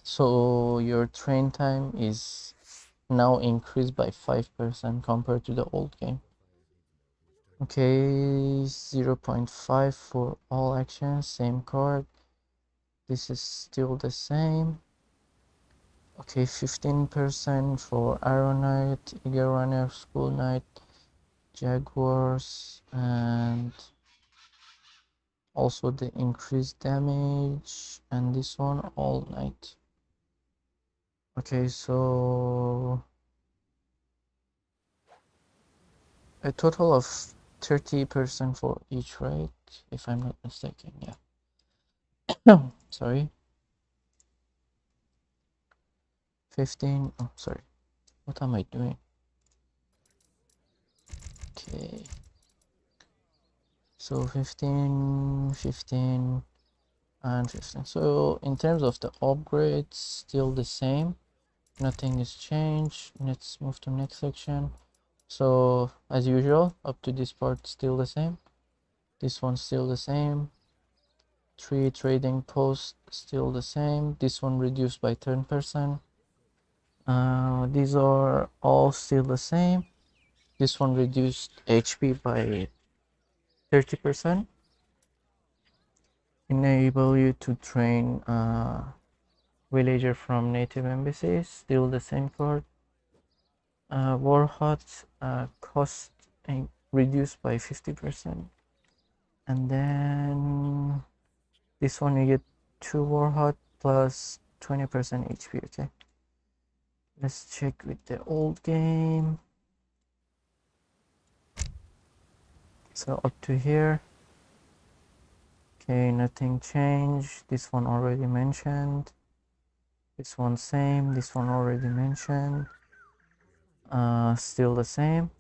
So your train time is now increased by 5% compared to the old game. Okay, 0.5 for all actions, same card. This is still the same. Okay, 15% for Arrow Knight, Eagle Runner, School Knight, Jaguars, and Also the increased damage, and this one all night. Okay, so a total of 30% for each, right? If I'm not mistaken, yeah. Sorry. 15, oh sorry, what am I doing? Okay, so 15, 15, and 15. So in terms of the upgrades, still the same, nothing is changed. Let's move to next section. So as usual, up to this part still the same. This one's still the same. 3 trading posts still the same. This one reduced by 10%. These are all still the same. This one reduced HP by 30%. Enable you to train villager from native embassies, still the same card. Warhot cost reduced by 50%. And then this one you get 2 Warhot plus 20% HP, okay? Let's check with the old game. So up to here. Okay, nothing changed. This one already mentioned. This one same. This one already mentioned. Still the same.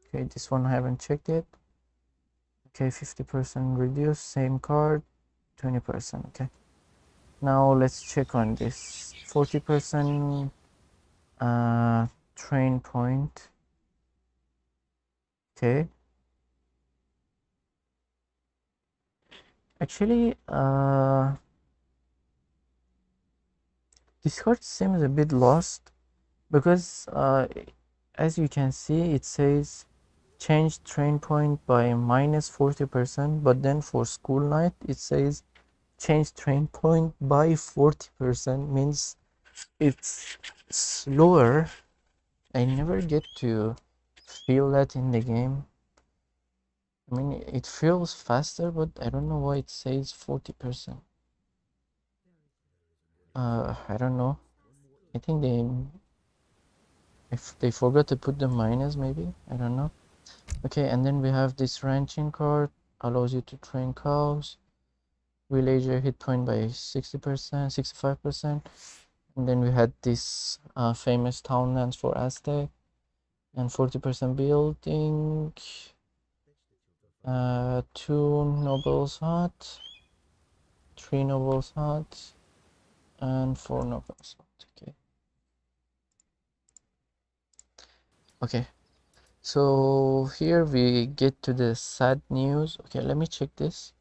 Okay, this one I haven't checked it. Okay, 50% reduced, same card, 20%. Okay, now let's check on this 40% train point. Okay, actually this card seems a bit lost because as you can see it says change train point by minus 40%, but then for school night it says change train point by 40%, means it's slower. I never get to feel that in the game. I mean, it feels faster, but I don't know why it says 40%. I don't know. I think if they forgot to put the minus, maybe. I don't know. Okay, and then we have this ranching card, allows you to train cows. Villager hit point by 60%, 65%. And then we had this famous townlands for Aztec and 40% building. 2 nobles hut, 3 nobles hut, and 4 nobles hut. Okay, so here we get to the sad news. Okay, let me check this.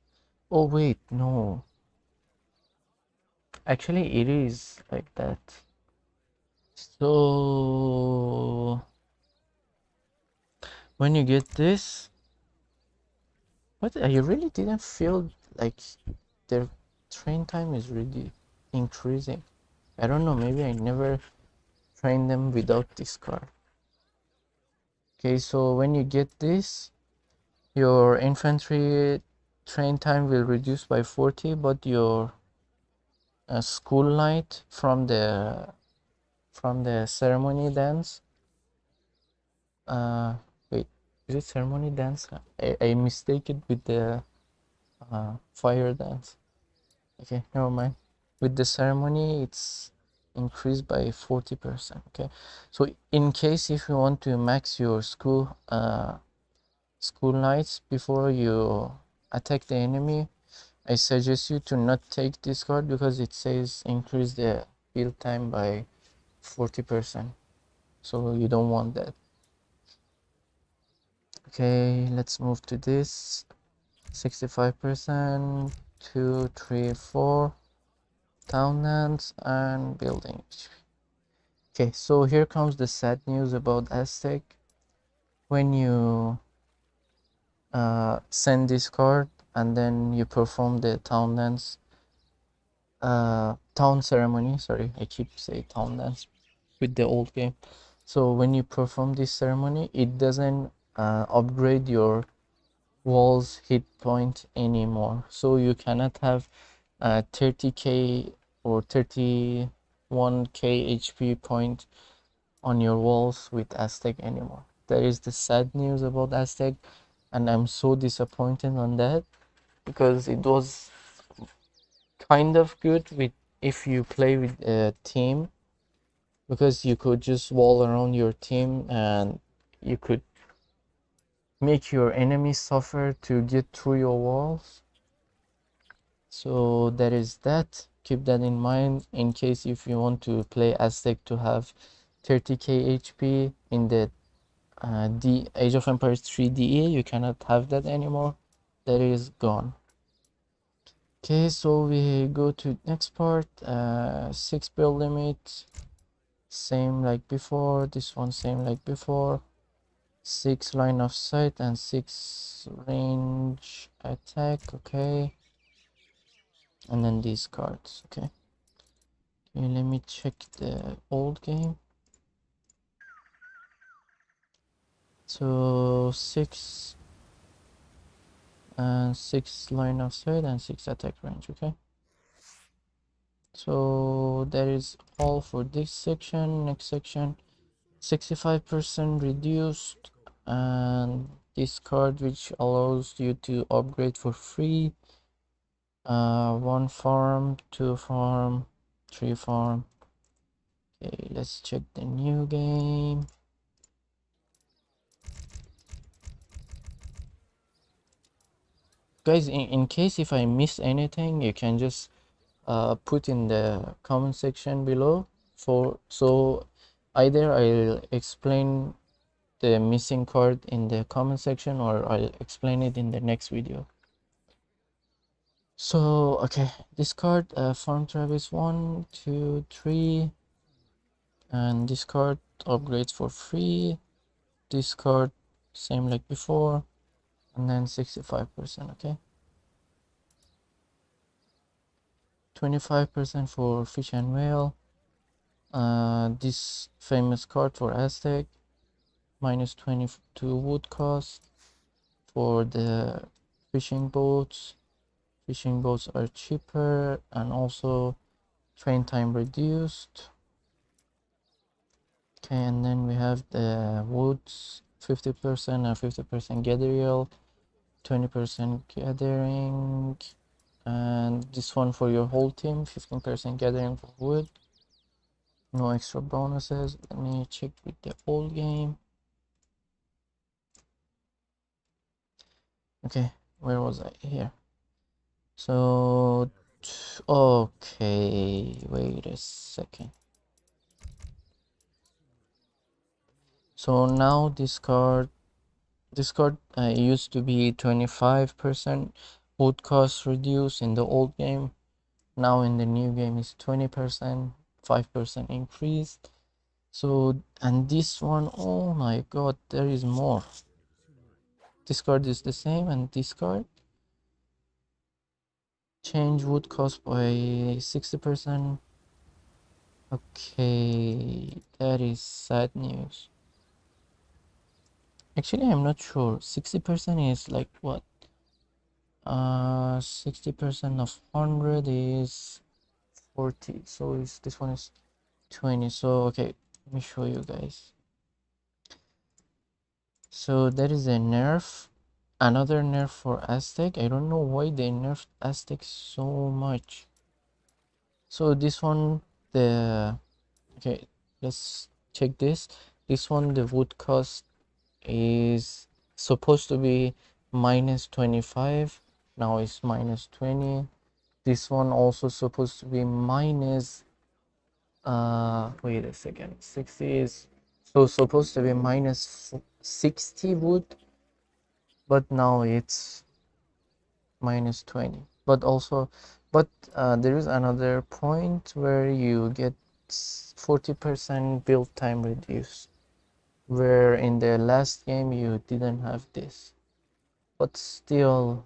Oh wait, no, actually it is like that. So when you get this, what, I really didn't feel like their train time is really increasing. I don't know, maybe I never trained them without this card. Okay, so when you get this, your infantry train time will reduce by 40, but your school night from the ceremony dance, wait, is it ceremony dance? I mistake it with the fire dance. Okay, never mind. With the ceremony, it's increased by 40%. Okay, so in case if you want to max your school nights before you attack the enemy, I suggest you to not take this card because it says increase the build time by 40%, so you don't want that. Okay, let's move to this 65%, 2, 3, 4 townlands and building. Okay, so here comes the sad news about Aztec. When you send this card and then you perform the townlands town ceremony, sorry, I keep saying townlands with the old game. So when you perform this ceremony, it doesn't upgrade your walls hit point anymore. So you cannot have 30k or 31k HP point on your walls with Aztec anymore. That is the sad news about Aztec, and I'm so disappointed on that because it was kind of good with if you play with a team, because you could just wall around your team and you could make your enemies suffer to get through your walls. So that is that. Keep that in mind in case if you want to play Aztec to have 30k HP in the Age of Empires 3 DE. You cannot have that anymore. That is gone. Okay, so we go to next part. 6 build limit, same like before. This one same like before. 6 line of sight and 6 range attack. Okay, and then these cards. Okay, let me check the old game. So 6 and 6 line of sight and 6 attack range. Okay, so that is all for this section. Next section, 65% reduced, and this card which allows you to upgrade for free. 1 farm, 2 farm, 3 farm. Okay, let's check the new game. Guys, in case if I miss anything, you can just put in the comment section below, so either I'll explain the missing card in the comment section or I'll explain it in the next video. So okay, this card, farm Travis 1, 2, 3, and this card upgrades for free. This card same like before, and then 65%. Okay, 25% for fish and whale. This famous card for Aztec, minus 22 wood cost for the fishing boats. Fishing boats are cheaper, and also train time reduced. Okay, and then we have the woods, 50% and 50% gatherial, 20% gathering, and this one for your whole team, 15% gathering for wood. No extra bonuses. Let me check with the old game. Okay, where was I? Here. So okay, wait a second. So now this card used to be 25% wood cost reduced in the old game. Now in the new game is 20%, 5% increased. So, and this one, oh my god, there is more. This card is the same, and this card change wood cost by 60%. Okay, that is sad news. Actually, I'm not sure. 60% is like what? 60% of 100 is 40. So this one is 20. So okay, let me show you guys. So that is a nerf. Another nerf for Aztec. I don't know why they nerfed Aztec so much. So this one, okay, let's check this. This one, the wood cost is supposed to be minus 25. Now it's minus 20. This one also supposed to be minus, wait a second, 60 is so supposed to be minus 60 wood, but now it's minus 20. But also, there is another point where you get 40% build time reduced, where in the last game you didn't have this. But still,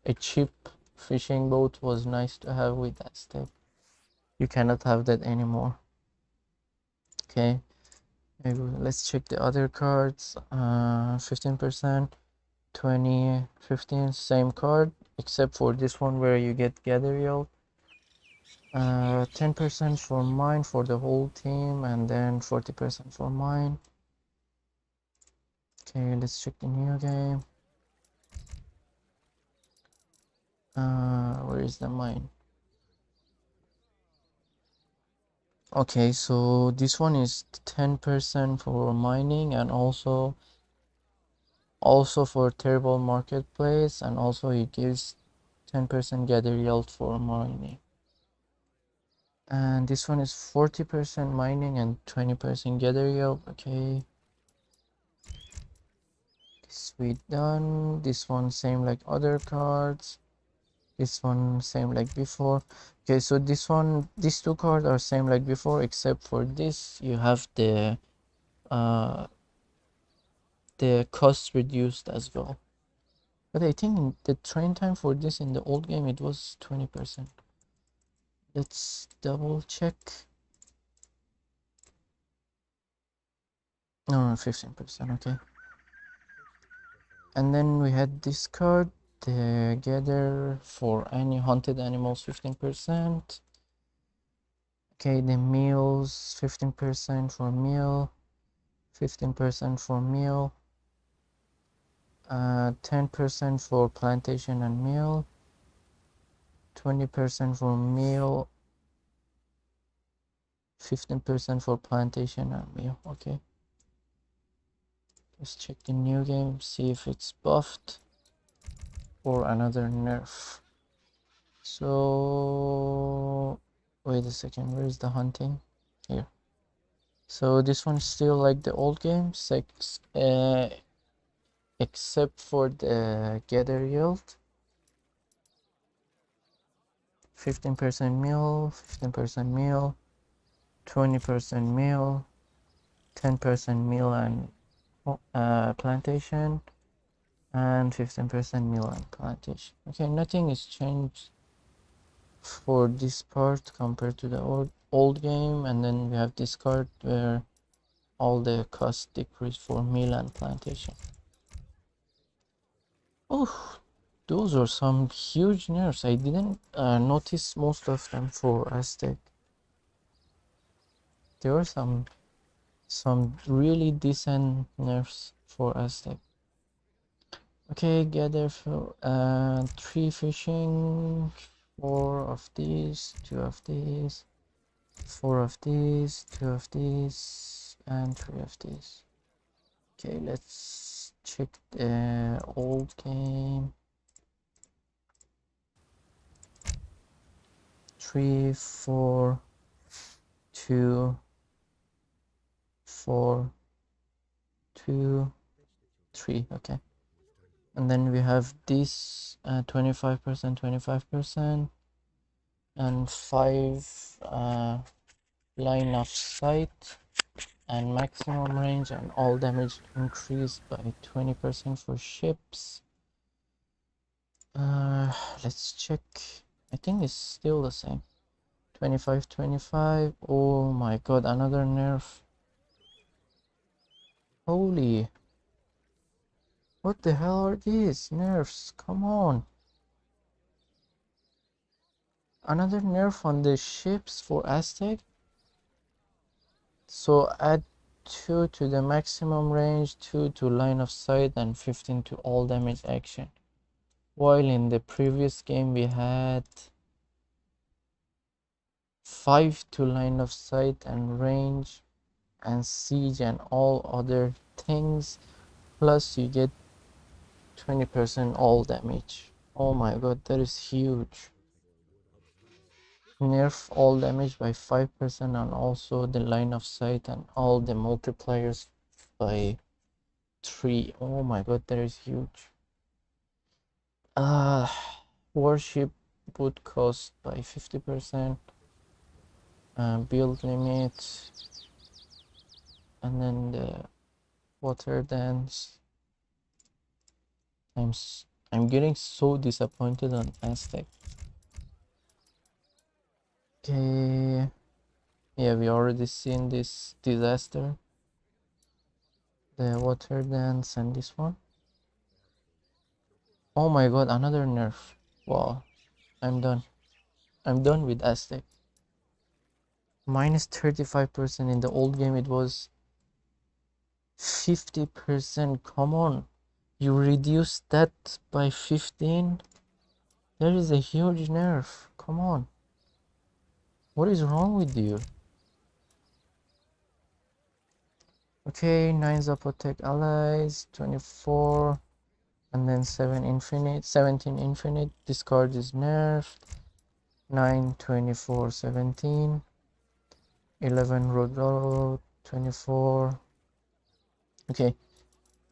a cheap fishing boat was nice to have with Aztec. You cannot have that anymore. Okay, maybe let's check the other cards. 15%, 20, 15, same card, except for this one where you get gather yield. 10% for mine for the whole team, and then 40% for mine. Okay, let's check the new game. Where is the mine? Okay, so this one is 10% for mining, and also for terrible marketplace, and also it gives 10% gather yield for mining. And this one is 40% mining and 20% gather yield. Okay, sweet, done. This one same like other cards. This one same like before. Okay, so these two cards are same like before, except for this you have the cost reduced as well. But I think the train time for this in the old game it was 20%. Let's double check. No, 15%. Okay. And then we had this card, the gather for any hunted animals 15%. Okay, the meals 15% for meal, 15% for meal, 10% for plantation and meal, 20% for meal, 15% for plantation and meal. Okay, let's check the new game, see if it's buffed or another nerf. So wait a second, where is the hunting? Here. So this one's still like the old game, except for the gather yield. 15% meal, 15% meal, 20% meal, 10% meal and plantation, and 15% meal and plantation. Okay, nothing is changed for this part compared to the old game. And then we have this card where all the costs decrease for meal and plantation. Oh, those are some huge nerfs. I didn't notice most of them for Aztec. There were some really decent nerfs for Aztec. Okay, gather for 3 fishing, 4 of these, 2 of these, 4 of these, 2 of these, and 3 of these. Okay, let's check the old game. 3, 4, 2, 4, 2, 3. Okay, and then we have this 25%, 25%, and 5 line of sight and maximum range, and all damage increased by 20% for ships. Let's check. I think it's still the same. 25, 25. Oh my god, another nerf. Holy, what the hell are these nerfs? Come on. Another nerf on the ships for Aztec. So add 2 to the maximum range, 2 to line of sight, and 15 to all damage action. While in the previous game we had 5 to line of sight and range and siege and all other things, plus you get 20% all damage. Oh my god, that is huge. Nerf all damage by 5%, and also the line of sight and all the multipliers by 3. Oh my god, that is huge. Warship would cost by 50%, build limit, and then the water dance. I'm getting so disappointed on Aztec. Okay, yeah, we already seen this disaster, the water dance, and this one. Oh my god, another nerf. Wow, I'm done. I'm done with Aztec. Minus 35%. In the old game it was 50%. Come on. You reduced that by 15? There is a huge nerf. Come on. What is wrong with you? Okay, 9 Zapotec allies, 24, and then 17 infinite. This card is nerfed. 9, 24, 17. 11 Rodolo, 24. Okay,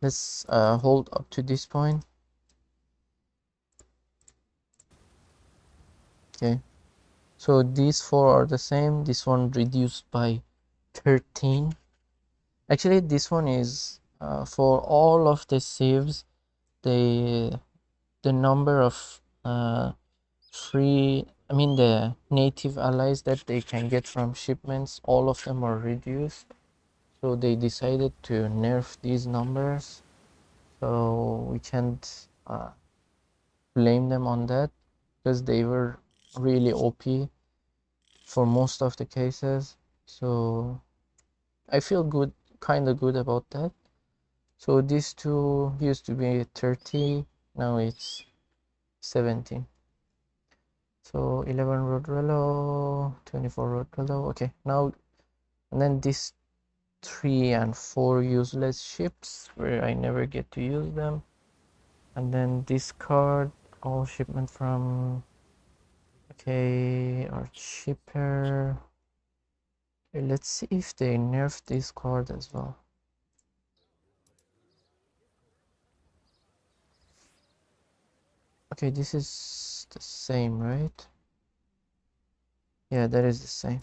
let's hold up to this point. Okay, so these four are the same. This one reduced by 13. Actually, this one is for all of the CIVS. The number of the native allies that they can get from shipments, all of them are reduced. So they decided to nerf these numbers. So we can't blame them on that, because they were really OP for most of the cases. So I feel good, kind of good about that. So these two used to be 30, now it's 17. So 11 Rodrello, 24 Rodrello. Okay, now, and then these 3 and 4 useless ships where I never get to use them. And then this card, all shipment from, okay, are cheaper. Okay, let's see if they nerf this card as well. Okay, this is the same, right? Yeah, that is the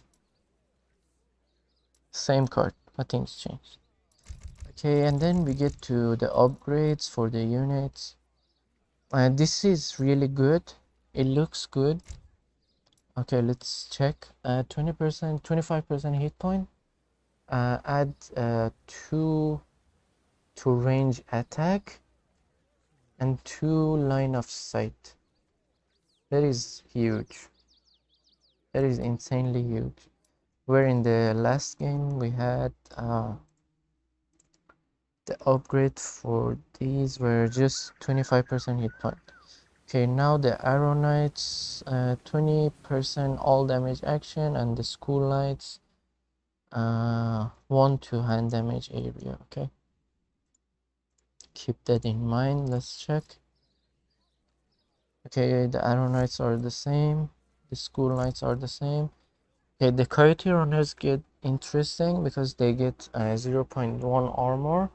same card. Nothing's changed. Okay, and then we get to the upgrades for the units. This is really good. It looks good. Okay, let's check. 20%, 25% hit point. Add 2 to range attack and 2 line of sight. That is huge. That is insanely huge. Where in the last game we had the upgrade for these were just 25% hit point. Okay, now the arrow knights, 20% all damage action, and the school knights, 1 to hand damage area. Okay, keep that in mind. Let's check. Okay, the arrow knights are the same, the school knights are the same. Okay, the coyote runners get interesting because they get 0.1 armor.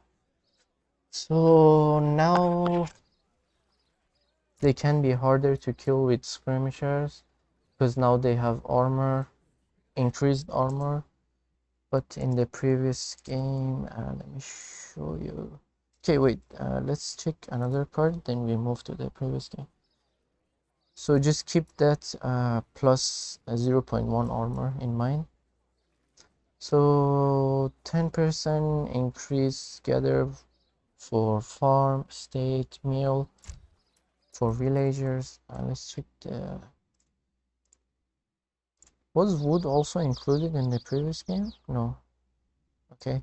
So now they can be harder to kill with skirmishers because now they have armor, increased armor. But in the previous game, let me show you. Okay, wait, let's check another card, then we move to the previous game. So just keep that plus 0.1 armor in mind. So 10% increase gather for farm, state, meal for villagers. Let's check the... Was wood also included in the previous game? No. Okay.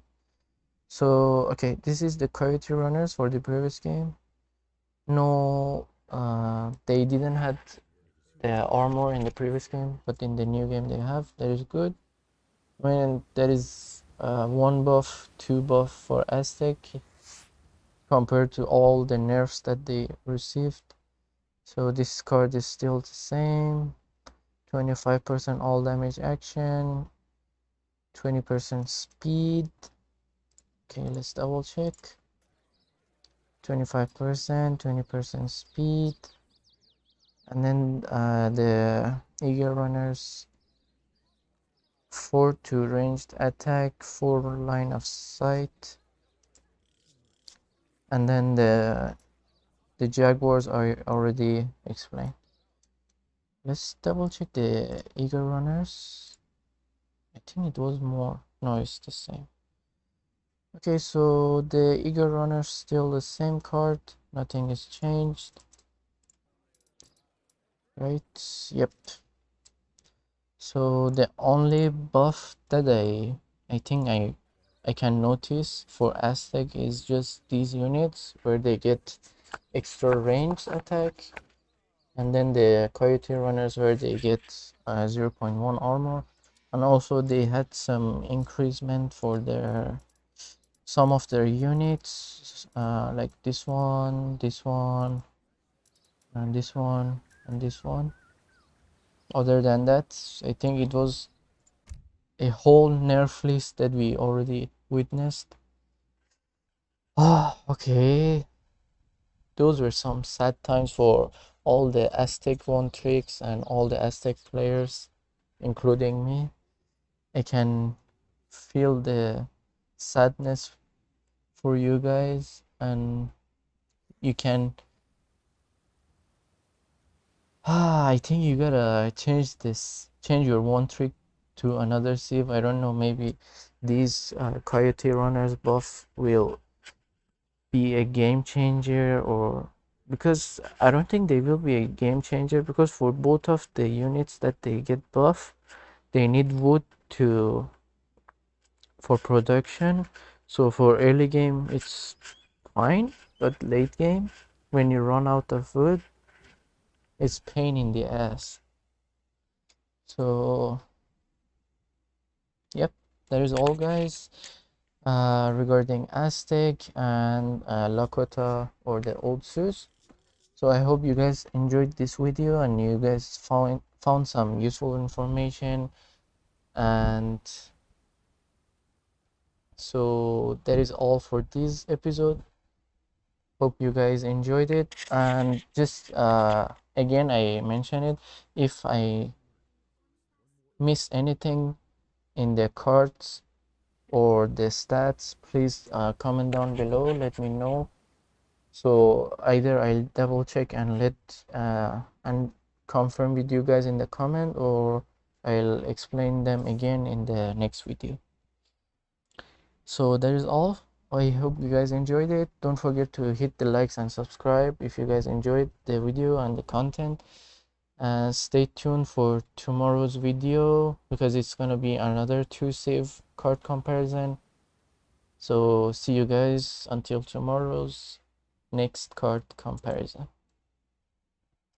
So, okay, this is the coyote runners for the previous game. No, they didn't have the armor in the previous game, but in the new game they have. That is good. I mean, there is 1 buff, 2 buff for Aztec compared to all the nerfs that they received. So this card is still the same. 25% all damage action, 20% speed. Okay, let's double check. 25%, 20% speed. And then the eager runners, 4 to ranged attack, 4 line of sight. And then the jaguars are already explained. Let's double check the eager runners. I think it was more. No, it's the same. Okay, so the eager runners still the same card. Nothing is changed. right? Yep. So the only buff that I think I can notice for Aztec is just these units where they get extra range attack, and then the Coyote runners where they get 0.1 armor, and also they had some increasement for their some of their units, like this one, and this one, and this one. Other than that, I think it was a whole nerf list that we already witnessed. Ah, okay. Those were some sad times for all the Aztec one tricks and all the Aztec players, including me. I can feel the sadness for you guys, and you can. I think you gotta change your one trick to another civ. I don't know, maybe these Coyote Runners buff will be a game changer, or because I don't think they will be a game changer, because for both of the units that they get buff, they need wood to for production. So for early game it's fine, but late game when you run out of wood, it's pain in the ass. So yep, that is all, guys, regarding Aztec and Lakota or the old Sioux. So I hope you guys enjoyed this video and you guys found some useful information. And so that is all for this episode. Hope you guys enjoyed it. And just again, I mentioned it, if I miss anything in the cards or the stats, please comment down below, let me know. So either I'll double check and and confirm with you guys in the comment, or I'll explain them again in the next video. So that is all. I hope you guys enjoyed it. Don't forget to hit the likes and subscribe if you guys enjoyed the video and the content. And stay tuned for tomorrow's video, because it's gonna be another 2 civ card comparison. So see you guys until tomorrow's next card comparison.